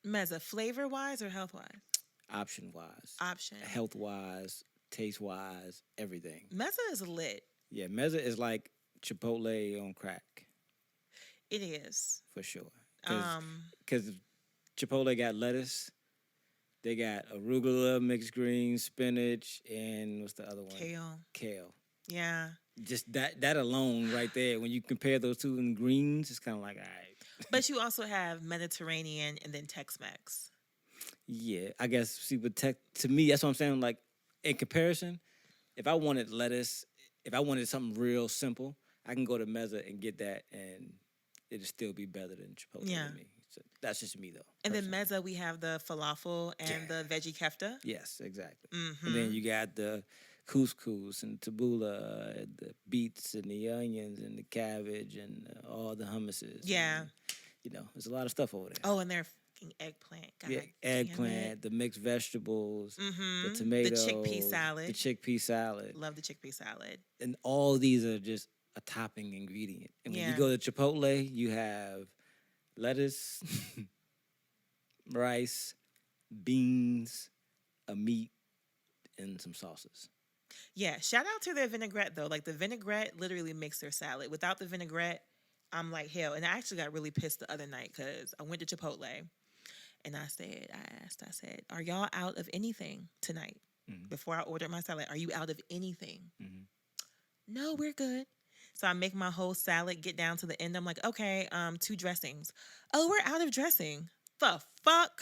Mezza, flavor-wise or health-wise? Option-wise. Health-wise, taste-wise, everything. Mezza is lit. Yeah, Mezza is like Chipotle on crack. It is. For sure. Because Chipotle got lettuce. They got arugula, mixed greens, spinach, and what's the other one? Kale. Yeah. Just that alone right there, when you compare those two in greens, it's kind of like, all right. But you also have Mediterranean and then Tex-Mex. Yeah, I guess. See, but to me, that's what I'm saying. Like, in comparison, if I wanted lettuce, if I wanted something real simple, I can go to Mezza and get that, and it'll still be better than Chipotle to me. So that's just me, though. And then Mezza, we have the falafel and the veggie kefta. Yes, exactly. Mm-hmm. And then you got the couscous and tabbouleh, and the beets and the onions and the cabbage and all the hummuses. Yeah. And, there's a lot of stuff over there. Oh, and their fucking eggplant. God, eggplant, the mixed vegetables, the tomatoes. The chickpea salad. Love the chickpea salad. And all these are just a topping ingredient. And when you go to Chipotle, you have lettuce, rice, beans, a meat, and some sauces. Yeah, shout out to their vinaigrette, though. Like, the vinaigrette literally makes their salad. Without the vinaigrette, I'm like, hell. And I actually got really pissed the other night because I went to Chipotle and I said, are y'all out of anything tonight? Mm-hmm. Before I ordered my salad, are you out of anything? Mm-hmm. No, we're good. So I make my whole salad, get down to the end. I'm like, okay, 2 dressings. Oh, we're out of dressing. The fuck?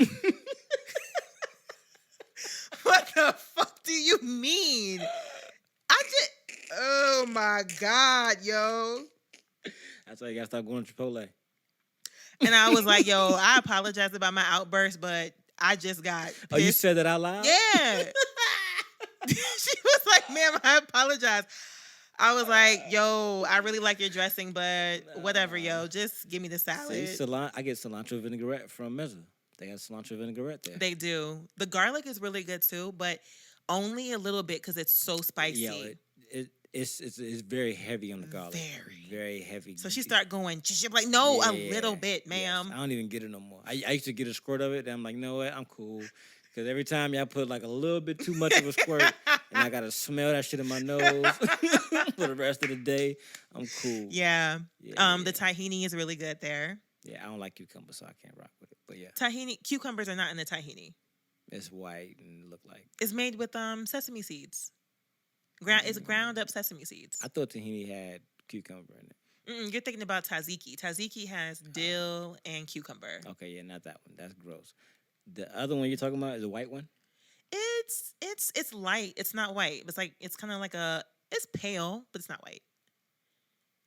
What the fuck do you mean? I just, oh my God, yo. That's why you gotta stop going to Chipotle. And I was like, yo, I apologize about my outburst, but I just got pissed. Oh, you said that out loud? Yeah. She was like, ma'am, I apologize. I was like, yo, I really like your dressing, but whatever, yo. Just give me the salad. See, I get cilantro vinaigrette from Meza. They have cilantro vinaigrette there. They do. The garlic is really good too, but only a little bit because it's so spicy. Yeah, it's very heavy on the garlic. Very heavy. So she started going, she's like, no, a little bit, ma'am. Yes. I don't even get it no more. I used to get a squirt of it, and I'm like, you know what? I'm cool. Because every time y'all put like a little bit too much of a squirt, and I got to smell that shit in my nose for the rest of the day, I'm cool. Yeah. The tahini is really good there. Yeah, I don't like cucumbers, so I can't rock with it. But yeah. Tahini, cucumbers are not in the tahini. It's white and look like. It's made with sesame seeds. It's ground up sesame seeds. I thought tahini had cucumber in it. You're thinking about tzatziki. Tzatziki has dill and cucumber. Okay, yeah, not that one. That's gross. The other one you're talking about is a white one? It's light. It's not white. It's kind of like it's pale, but it's not white.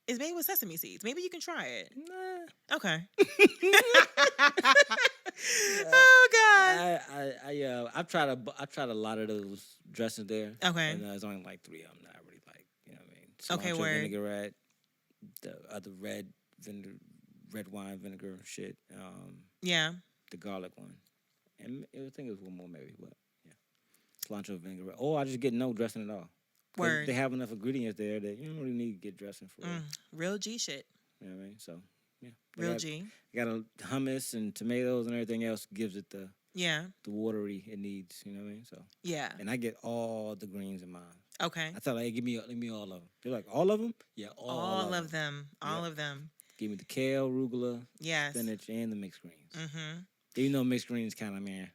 It's made with sesame seeds. Maybe you can try it. Nah. Okay. Oh God. I've tried a lot of those dressings there. Okay. And there's only like 3 of them that I really like. You know what I mean? Okay, Cilantro word. vinaigrette, the other red wine vinegar shit. Yeah. The garlic one, and I think it was one more maybe, but yeah, cilantro vinaigrette. Or I just get no dressing at all. Word. They have enough ingredients there that you don't really need to get dressing for. Real G shit. You know what I mean? So yeah, Real G. You got hummus and tomatoes and everything else gives it the watery it needs. You know what I mean? So yeah, and I get all the greens in mine. Okay. I tell her, hey, give me all of them. They're like, all of them? Yeah, all of them. All of them. Give me the kale, arugula, spinach, and the mixed greens. Mm-hmm. You know, mixed greens kind of, man.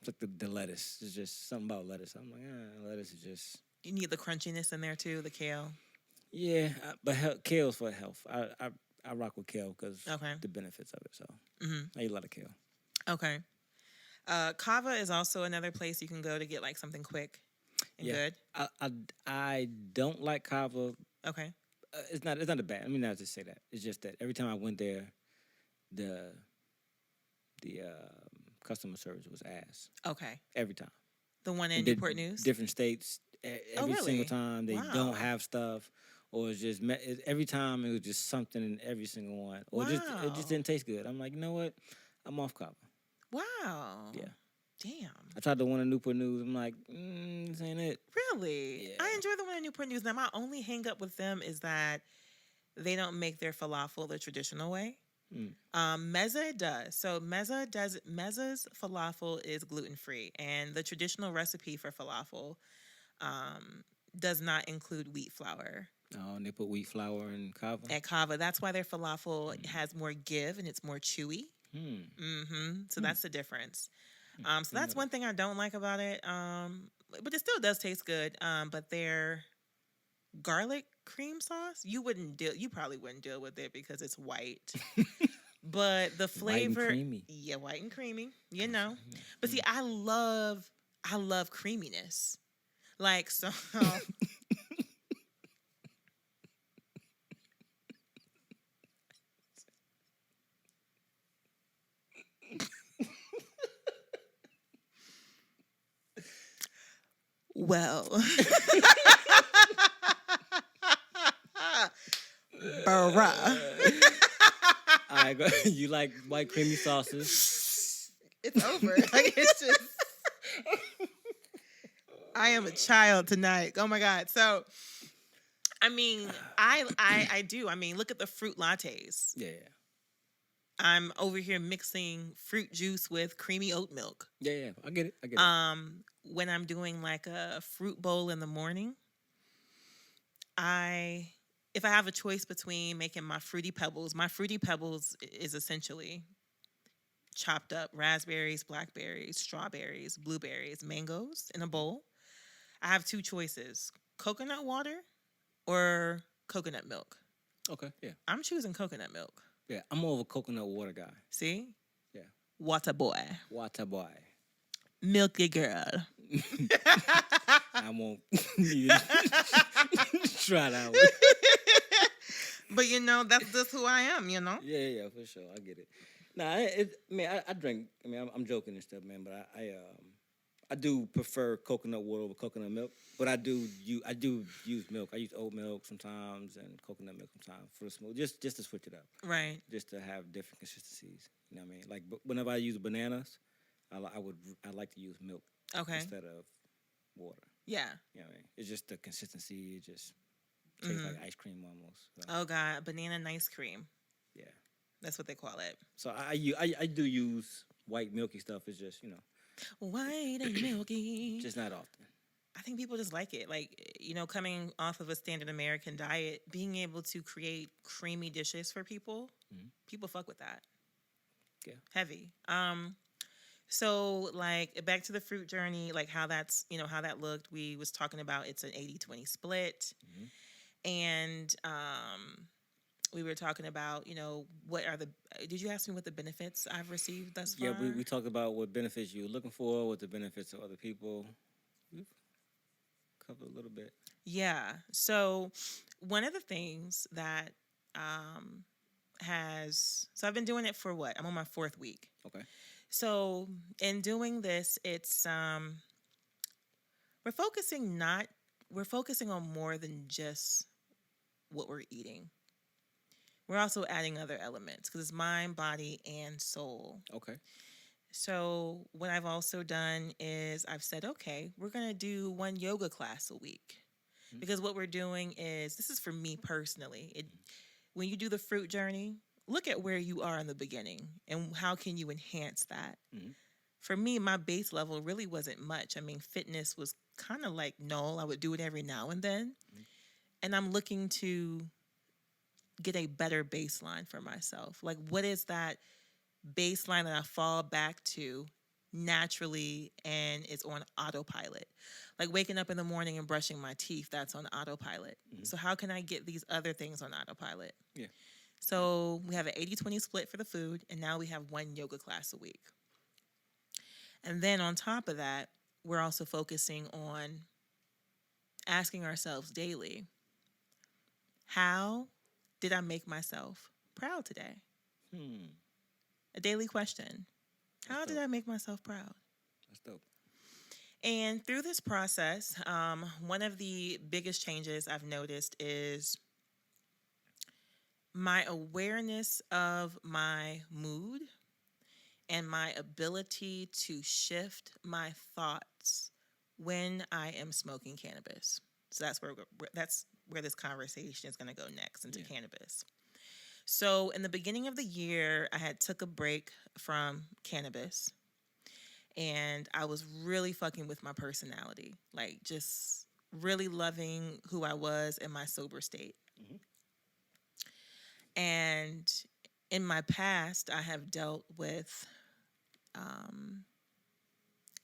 It's like the lettuce. It's just something about lettuce. I'm like, lettuce is just. You need the crunchiness in there too, the kale. Yeah, but kale's for health. I rock with kale because the benefits of it. So I eat a lot of kale. Okay. Kava is also another place you can go to get like something quick and good. I don't like Kava. Okay. It's not a bad. I mean, not to say that. It's just that every time I went there, the customer service was ass. Okay. Every time. The one in Newport News? Different states. Every single time they don't have stuff. Or it's just every time it was just something in every single one. Or it just didn't taste good. I'm like, you know what? I'm off Kava. Wow. Yeah. Damn. I tried the one in Newport News. I'm like, this ain't it. Really? Yeah. I enjoy the one in Newport News. Now, my only hang up with them is that they don't make their falafel the traditional way. Meza does. So Meza's falafel is gluten-free, and the traditional recipe for falafel does not include wheat flour. Oh, and they put wheat flour in Kava? At Kava. That's why their falafel has more give and it's more chewy. So that's the difference. So that's one thing I don't like about it. But it still does taste good. But their garlic cream sauce, you probably wouldn't deal with it because it's white. But the flavor, white and creamy. Yeah, white and creamy, you know. But see, I love creaminess. Like, so well, bruh. All right, you like white creamy sauces? It's over. Like, it's just. I am a child tonight. Oh my God. So, I mean, I do. I mean, look at the fruit lattes. Yeah. I'm over here mixing fruit juice with creamy oat milk. Yeah. I get it. When I'm doing like a fruit bowl in the morning, if I have a choice between making my fruity pebbles is essentially chopped up raspberries, blackberries, strawberries, blueberries, mangoes in a bowl. I have 2 choices: coconut water or coconut milk? Okay, yeah. I'm choosing coconut milk. Yeah, I'm more of a coconut water guy. See? Yeah. Water boy. Water boy. Milky girl. I won't even try that one. But that's just who I am, Yeah, for sure. I get it. Nah, I drink. I mean, I'm joking and stuff, man. But I do prefer coconut water over coconut milk. But I do use milk. I use oat milk sometimes and coconut milk sometimes for the smooth, just to switch it up, Right. just to have different consistencies. You know what I mean? Like whenever I use bananas, I like to use milk instead of water. Yeah. You know what I mean? It's just the consistency. It just tastes like ice cream almost. So. Oh God, banana ice cream. Yeah. That's what they call it. So I do use white milky stuff. It's just white and milky. just not often. I think people just like it. Like, coming off of a standard American diet, being able to create creamy dishes for people, people fuck with that. Yeah. Heavy. So like back to the fruit journey, like how that's, how that looked. We was talking about it's an 80-20 split. And we were talking about, did you ask me what the benefits I've received thus far? Yeah, we talked about what benefits you were looking for, what the benefits of other people. We've covered a little bit. Yeah. So one of the things that I've been doing it for what? I'm on my 4th week. Okay. So in doing this, it's we're focusing on more than just what we're eating. We're also adding other elements because it's mind, body, and soul. Okay. So what I've also done is I've said, okay, we're going to do 1 yoga class a week. Because what we're doing is, this is for me personally, when you do the fruit journey, look at where you are in the beginning and how can you enhance that. For me, my base level really wasn't much. I mean, fitness was kind of like null. I would do it every now and then. And I'm looking to get a better baseline for myself. Like, what is that baseline that I fall back to naturally and it's on autopilot? Like waking up in the morning and brushing my teeth, that's on autopilot. So how can I get these other things on autopilot? Yeah. So we have an 80-20 split for the food, and now we have 1 yoga class a week. And then on top of that, we're also focusing on asking ourselves daily, how did I make myself proud today? A daily question. How did I make myself proud? That's dope. And through this process, one of the biggest changes I've noticed is my awareness of my mood and my ability to shift my thoughts when I am smoking cannabis. So that's where this conversation is going to go next, into cannabis. So in the beginning of the year, I had took a break from cannabis, and I was really fucking with my personality, like just really loving who I was in my sober state. And in my past, I have dealt with,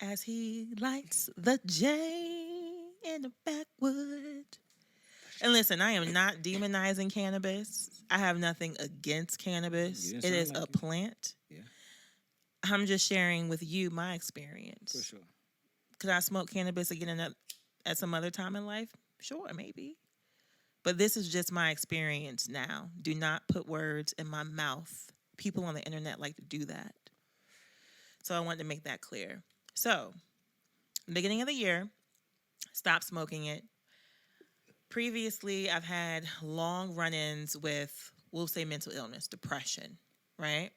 as he lights the J in the backwood. And listen, I am not demonizing cannabis. I have nothing against cannabis. It is a plant. Yeah. I'm just sharing with you my experience. For sure. Could I smoke cannabis again at some other time in life? Sure, maybe. But this is just my experience now. Do not put words in my mouth. People on the internet like to do that. So I wanted to make that clear. So, beginning of the year, stopped smoking it. Previously, I've had long run-ins with, we'll say, mental illness, depression, right?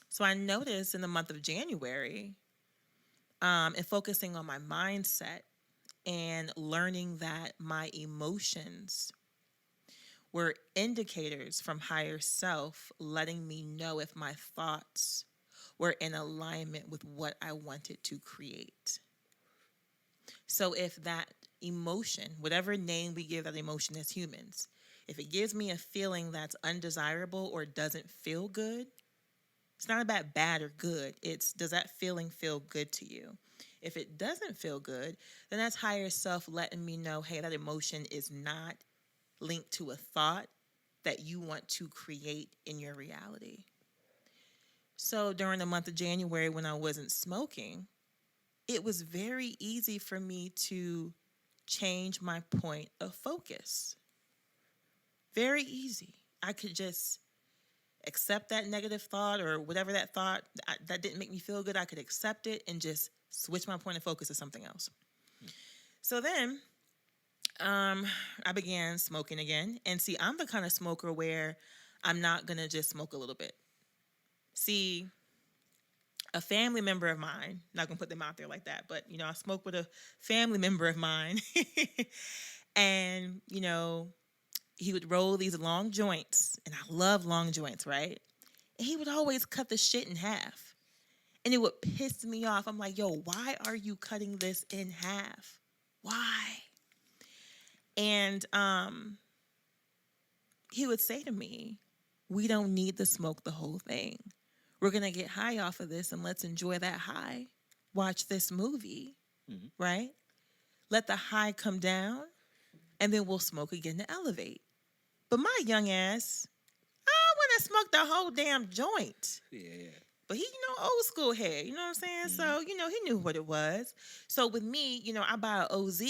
So I noticed in the month of January, and focusing on my mindset and learning that my emotions were indicators from higher self, letting me know if my thoughts were in alignment with what I wanted to create. So if that emotion, whatever name we give that emotion as humans, if it gives me a feeling that's undesirable or doesn't feel good, it's not about bad or good. It's, does that feeling feel good to you? If it doesn't feel good, then that's higher self letting me know, hey, that emotion is not linked to a thought that you want to create in your reality. So during the month of January, when I wasn't smoking, it was very easy for me to change my point of focus. Very easy. I could just accept that negative thought or whatever that thought that didn't make me feel good. I could accept it and just switch my point of focus to something else. So then I began smoking again. And see, I'm the kind of smoker where I'm not going to just smoke a little bit. See, a family member of mine, not going to put them out there like that, but, I smoke with a family member of mine. And, he would roll these long joints, and I love long joints, right? And he would always cut the shit in half. And it would piss me off. I'm like, yo, why are you cutting this in half? Why? And he would say to me, we don't need to smoke the whole thing. We're going to get high off of this, and let's enjoy that high. Watch this movie, right? Let the high come down, and then we'll smoke again to elevate. But my young ass, I want to smoke the whole damn joint. Yeah. But he, old school head, you know what I'm saying? So, he knew what it was. So with me, I buy an OZ,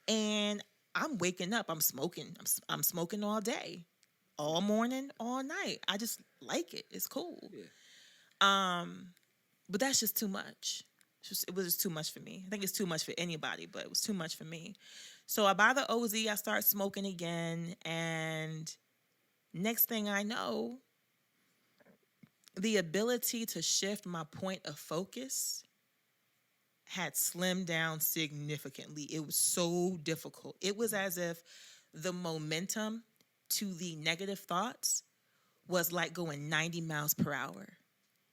and I'm waking up. I'm smoking. I'm smoking all day, all morning, all night. I just like it. It's cool. Yeah. But that's just too much. It was just too much for me. I think it's too much for anybody, but it was too much for me. So I buy the OZ. I start smoking again, and next thing I know, the ability to shift my point of focus had slimmed down significantly. It was so difficult. It was as if the momentum to the negative thoughts was like going 90 miles per hour.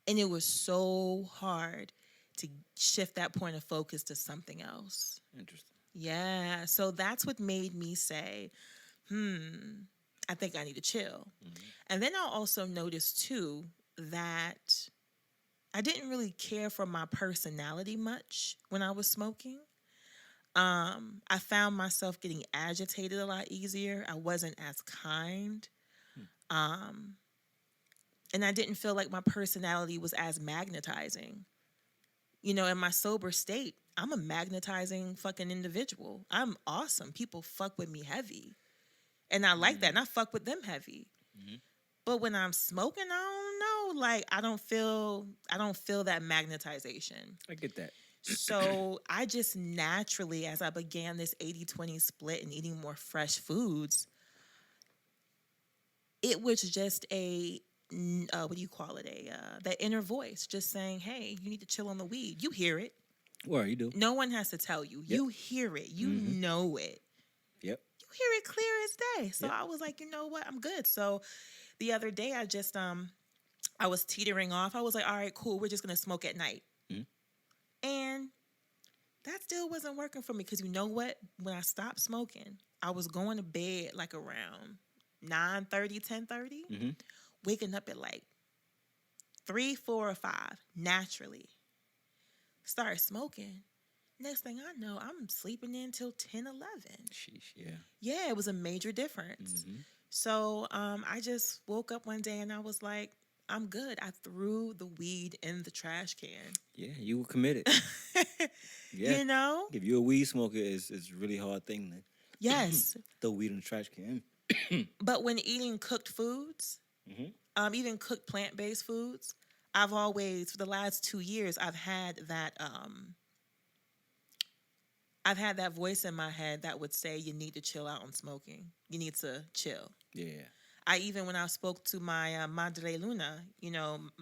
And it was so hard to shift that point of focus to something else. Interesting. Yeah. So that's what made me say, I think I need to chill. And then I'll also notice too that I didn't really care for my personality much when I was smoking. I found myself getting agitated a lot easier. I wasn't as kind. And I didn't feel like my personality was as magnetizing. In my sober state, I'm a magnetizing fucking individual. I'm awesome. People fuck with me heavy. And I like that. And I fuck with them heavy. But when I'm smoking, I don't know. Like, I don't feel that magnetization. I get that. So I just naturally, as I began this 80-20 split and eating more fresh foods, it was just that inner voice just saying, hey, you need to chill on the weed. You hear it. Well, you do. No one has to tell you. Yep. You hear it. You know it. Yep. You hear it clear as day. So I was like, you know what? I'm good. So the other day I just, I was teetering off. I was like, all right, cool. We're just going to smoke at night. And that still wasn't working for me because you know what? When I stopped smoking, I was going to bed like around 9:30, 10:30, waking up at like 3, 4, or 5 naturally. Started smoking. Next thing I know, I'm sleeping in till 10, 11. Sheesh, yeah. Yeah, it was a major difference. So I just woke up one day and I was like, I'm good. I threw the weed in the trash can. Yeah, you were committed. Yeah. If you're a weed smoker, it's a really hard thing to yes. throw weed in the trash can. But when eating cooked foods, even cooked plant-based foods, I've always, for the last 2 years, I've had that voice in my head that would say, you need to chill out on smoking. You need to chill. Yeah. When I spoke to my Madre Luna,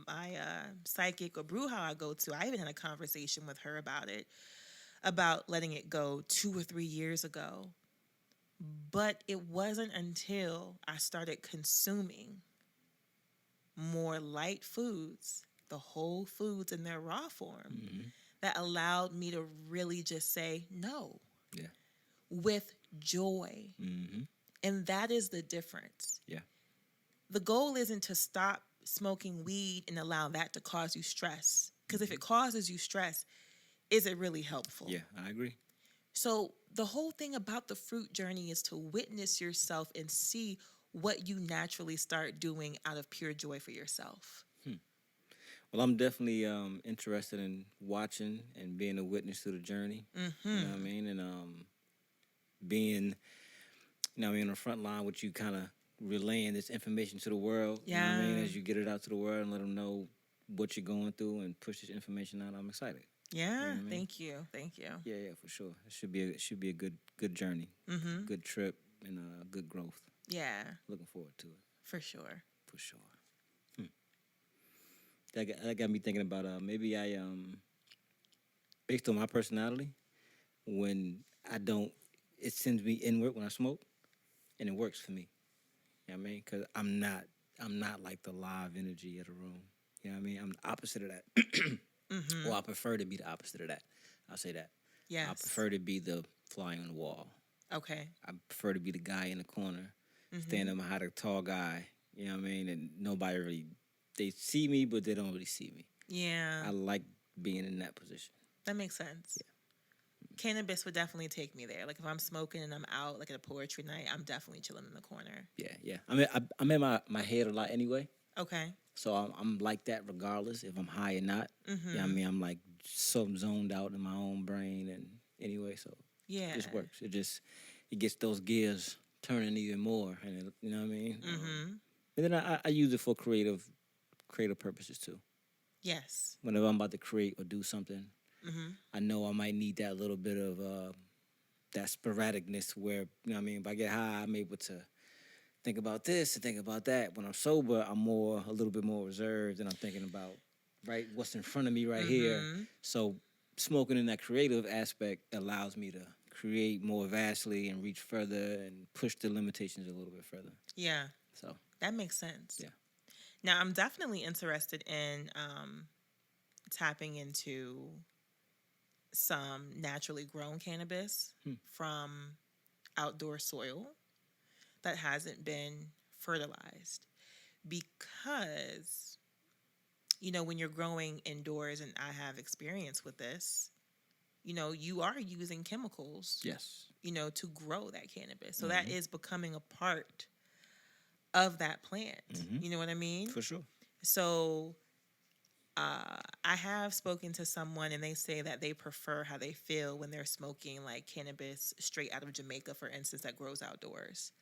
my psychic or bruja I go to, I even had a conversation with her about it, about letting it go 2 or 3 years ago. But it wasn't until I started consuming more light foods, the whole foods in their raw form, that allowed me to really just say no. Yeah. With joy. And that is the difference. Yeah. The goal isn't to stop smoking weed and allow that to cause you stress. Because if it causes you stress, is it really helpful? Yeah, I agree. So the whole thing about the fruit journey is to witness yourself and see what you naturally start doing out of pure joy for yourself. Well, I'm definitely interested in watching and being a witness to the journey. You know what I mean? And being, you know what I mean, on the front line with you, kind of relaying this information to the world. You know what I mean? Yeah. As you get it out to the world and let them know what you're going through and push this information out, I'm excited. Yeah, what I mean? thank you. Thank you. Yeah, for sure. It should be a good journey, good trip, and good growth. Yeah, Looking forward to it for sure. for sure. That got me thinking about maybe I based on my personality, when I don't, it sends me inward when I smoke, and it works for me. You know what I mean? Because I'm not like the live energy of the room. You know what I mean? I'm the opposite of that. Or I prefer to be the opposite of that. I'll say that. Yes. I prefer to be the fly on the wall. Okay. I prefer to be the guy in the corner, standing behind a tall guy. You know what I mean? And nobody really, they see me, but they don't really see me. Yeah. I like being in that position. That makes sense. Yeah. Cannabis would definitely take me there. Like if I'm smoking and I'm out, like at a poetry night, I'm definitely chilling in the corner. Yeah. I mean, I'm in my head a lot anyway. Okay. So I'm like that regardless if I'm high or not. You know what I mean? I'm like so zoned out in my own brain, and anyway, so Yeah. it just works. It gets those gears turning even more, and you know what I mean? And then I use it for creative purposes too. Yes. Whenever I'm about to create or do something, I know I might need that little bit of that sporadicness where, you know what I mean, if I get high, I'm able to think about this and think about that. When I'm sober, I'm a little bit more reserved, and I'm thinking about, right, what's in front of me right here. So smoking in that creative aspect allows me to create more vastly and reach further and push the limitations a little bit further. Yeah. So that makes sense. Yeah. Now I'm definitely interested in tapping into some naturally grown cannabis from outdoor soil that hasn't been fertilized, because when you're growing indoors, and I have experience with this, you are using chemicals, yes, to grow that cannabis. So that is becoming a part of that plant. You know what I mean? for sure. So I have spoken to someone, and they say that they prefer how they feel when they're smoking like cannabis straight out of Jamaica, for instance, that grows outdoors.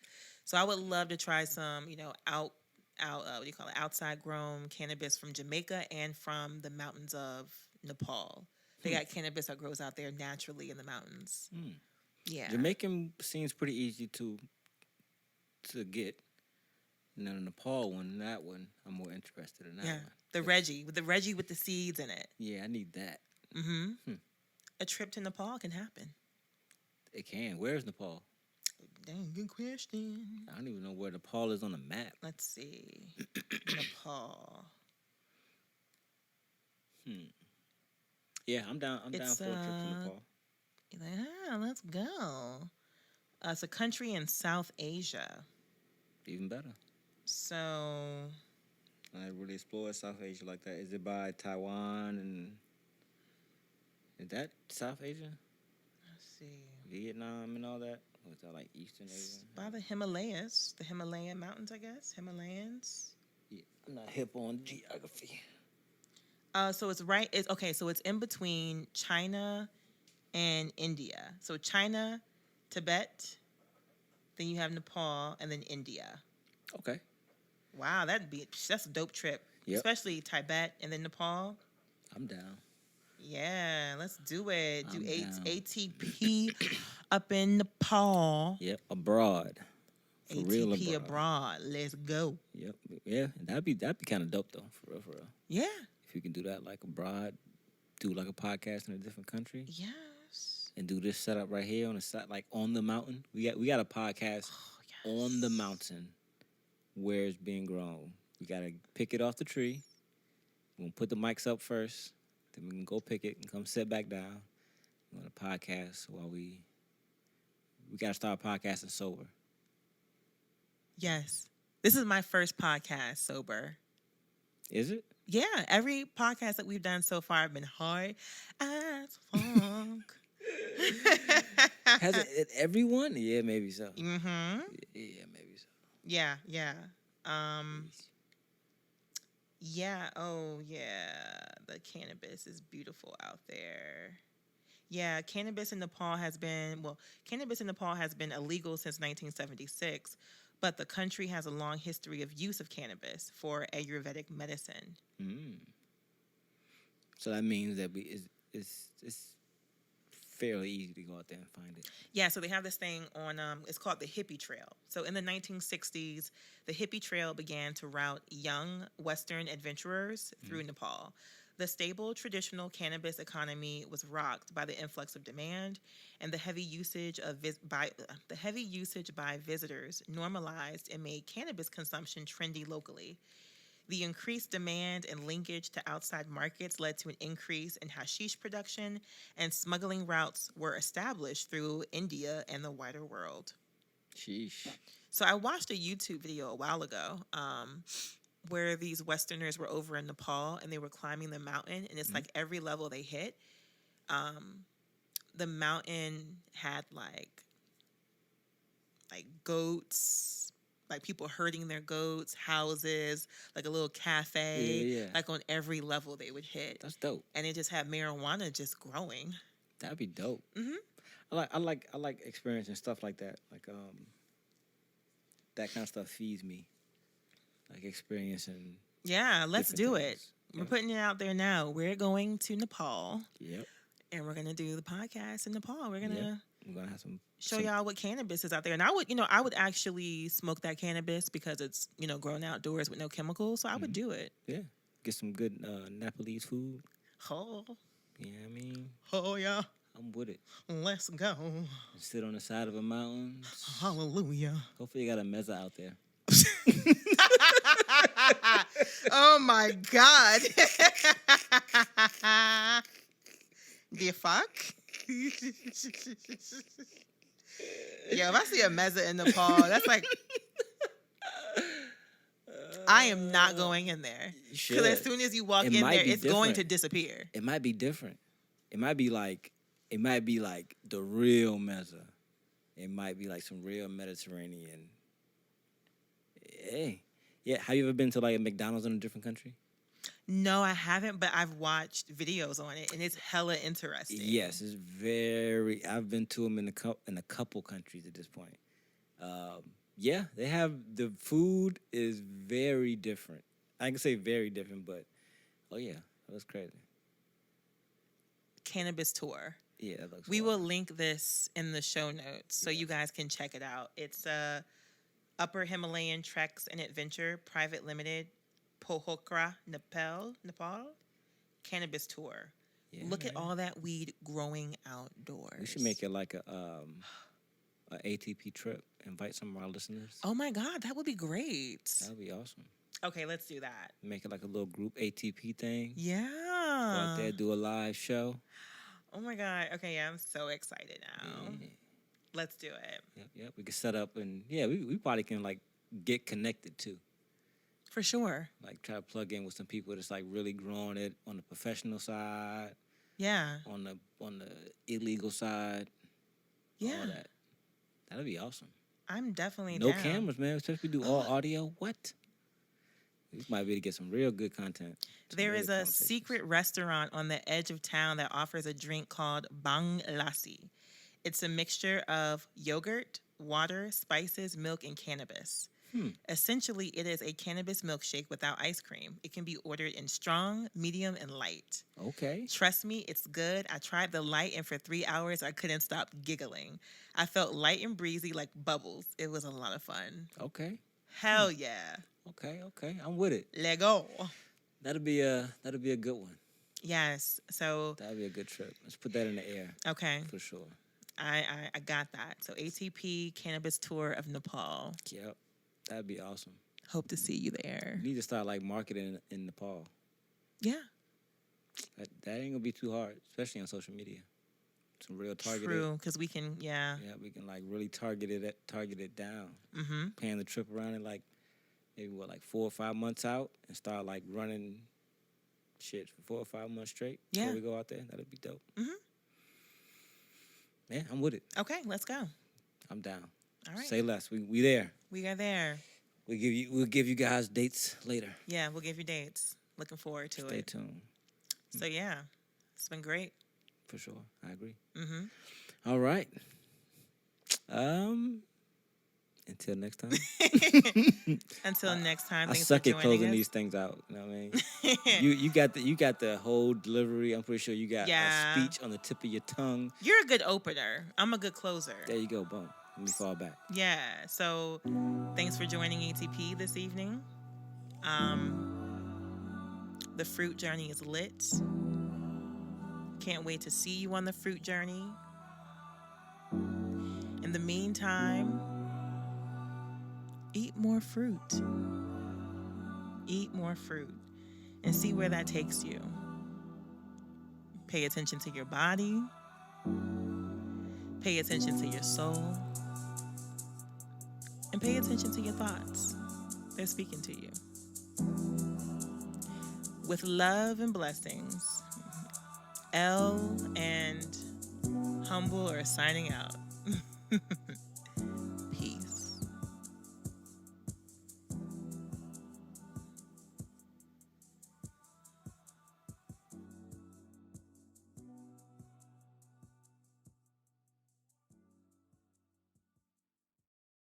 So I would love to try some, outside grown cannabis from Jamaica and from the mountains of Nepal. They got cannabis that grows out there naturally in the mountains. Yeah. Jamaican seems pretty easy to get. And then the Nepal one, that one, I'm more interested in that one. The Reggie with the seeds in it. Yeah, I need that. A trip to Nepal can happen. It can. Where's Nepal? Dang, good question. I don't even know where Nepal is on the map. Let's see. Nepal. Yeah, I'm down. I'm down for a trip to Nepal. Let's go. It's a country in South Asia. Even better. So I really explored South Asia like that. Is it by Taiwan and is that South Asia? let's see. Vietnam and all that? Or is that like Eastern Asia? By the Himalayas, the Himalayan mountains, I guess. Himalayans. Yeah, I'm not hip on geography. So it's right. So it's in between China and India. So China, Tibet, then you have Nepal, and then India. Okay. Wow, that's a dope trip. Yep. Especially Tibet and then Nepal. I'm down. Yeah, let's do it. I'm Do down. ATP up in Nepal. Yep, abroad. For real ATP abroad. Let's go. Yep. Yeah, that'd be kind of dope though, for real. Yeah. If you can do that like abroad, do like a podcast in a different country. Yes. And do this setup right here on the side, like on the mountain. We got a podcast on the mountain where it's being grown. We gotta pick it off the tree. We're gonna put the mics up first. Then we can go pick it and come sit back down. We're gonna podcast while we gotta start podcasting sober. Yes. This is my first podcast sober. Is it? Yeah, every podcast that we've done so far have been hard as fuck. Has it everyone? Yeah, maybe so. Mm-hmm. Yeah, maybe so. Yeah, yeah. Yeah, oh yeah. The cannabis is beautiful out there. Yeah, cannabis in Nepal has been illegal since 1976, but the country has a long history of use of cannabis for Ayurvedic medicine. Mm. So that means that it's fairly easy to go out there and find it. Yeah, so they have this thing on, it's called the Hippie Trail. So in the 1960s, the Hippie Trail began to route young Western adventurers through Nepal. The stable traditional cannabis economy was rocked by the influx of demand, and the heavy usage by visitors normalized and made cannabis consumption trendy locally. The increased demand and linkage to outside markets led to an increase in hashish production, and smuggling routes were established through India and the wider world. Sheesh. So I watched a YouTube video a while ago where these Westerners were over in Nepal and they were climbing the mountain, and it's like every level they hit, the mountain had like goats, like people herding their goats, houses, like a little cafe, Yeah. like on every level they would hit. That's dope. And it just had marijuana just growing. That'd be dope. Mm-hmm. I like experiencing stuff like that. Like that kind of stuff feeds me. Like experiencing. Yeah, let's do different it. things. We're Yep. putting it out there now. We're going to Nepal, Yep. and we're gonna do the podcast in Nepal. We're gonna Yep. I'm gonna have show y'all what cannabis is out there. And I would actually smoke that cannabis because it's, grown outdoors with no chemicals. So I would do it. Yeah. Get some good Nepalese food. Oh, You know what I mean? oh yeah. I'm with it. Let's go. Sit on the side of a mountain. Hallelujah. Hopefully you got a mezza out there. Oh my God. The fuck? Yo, if I see a mezza in Nepal, that's like, I am not going in there. Because as soon as you walk in there, it's going to disappear. It might be different. It might be like the real mezza. It might be like some real Mediterranean. Hey. Yeah, have you ever been to like a McDonald's in a different country? No, I haven't, but I've watched videos on it, and it's hella interesting. Yes, it's very. I've been to them in a couple countries at this point. Yeah, they have the food is very different. I can say very different, but oh yeah, that was crazy. Cannabis tour. Yeah, that looks. We wild. will link this in the show notes so you guys can check it out. It's Upper Himalayan Treks and Adventure Private Limited, Pokhara, Nepal, cannabis tour. Yeah, Look at man. all that weed growing outdoors. We should make it like a ATP trip. Invite some of our listeners. Oh my God, that would be great. That would be awesome. Okay, let's do that. Make it like a little group ATP thing. Go Yeah. out there, do a live show. Oh my God. Okay, yeah, I'm so excited now. Yeah. Let's do it. Yep. We can set up and we probably can like get connected too. For sure. Like try to plug in with some people that's like really growing it on the professional side, Yeah. on the illegal side. Yeah. All that. That'd be awesome. I'm definitely No down. cameras, man. Especially if we do all audio. What? We might be able to get some real good content. There is a secret restaurant on the edge of town that offers a drink called Bang Lassi. It's a mixture of yogurt, water, spices, milk, and cannabis. Essentially, it is a cannabis milkshake without ice cream. It can be ordered in strong, medium, and light. Okay. Trust me, it's good. I tried the light, and for 3 hours, I couldn't stop giggling. I felt light and breezy like bubbles. It was a lot of fun. Okay. Hell yeah. Okay. I'm with it. Let go. That'll be a good one. Yes. So, That'll be a good trip. Let's put that in the air. okay. For sure. I got that. So ATP Cannabis Tour of Nepal. Yep. That'd be awesome. Hope to see you there. We need to start like marketing in Nepal. Yeah. That ain't gonna be too hard, especially on social media. Some real targeted. True, because we can, yeah. Yeah, we can like really target it down. Mm-hmm. Plan the trip around it like maybe like 4 or 5 months out and start like running shit for 4 or 5 months straight. Yeah. Before we go out there, that'd be dope. Mm-hmm. Yeah, I'm with it. Okay, let's go. I'm down. All right. Say less. We there. We are there. We'll give you guys dates later. Yeah, we'll give you dates. Looking forward to Stay it. tuned. So yeah, it's been great. For sure. I agree. Mm-hmm. All right. Until next time. Until next time. I Thanks suck for at joining closing us. these things out. You know what I mean? you got the whole delivery. I'm pretty sure you got Yeah. a speech on the tip of your tongue. You're a good opener. I'm a good closer. There you go. Boom. Let me fall back. Yeah. So thanks for joining ATP this evening. The fruit journey is lit. Can't wait to see you on the fruit journey. In the meantime, eat more fruit. Eat more fruit and see where that takes you. Pay attention to your body. Pay attention to your soul. And pay attention to your thoughts. They're speaking to you. With love and blessings, Elle and Humble are signing out.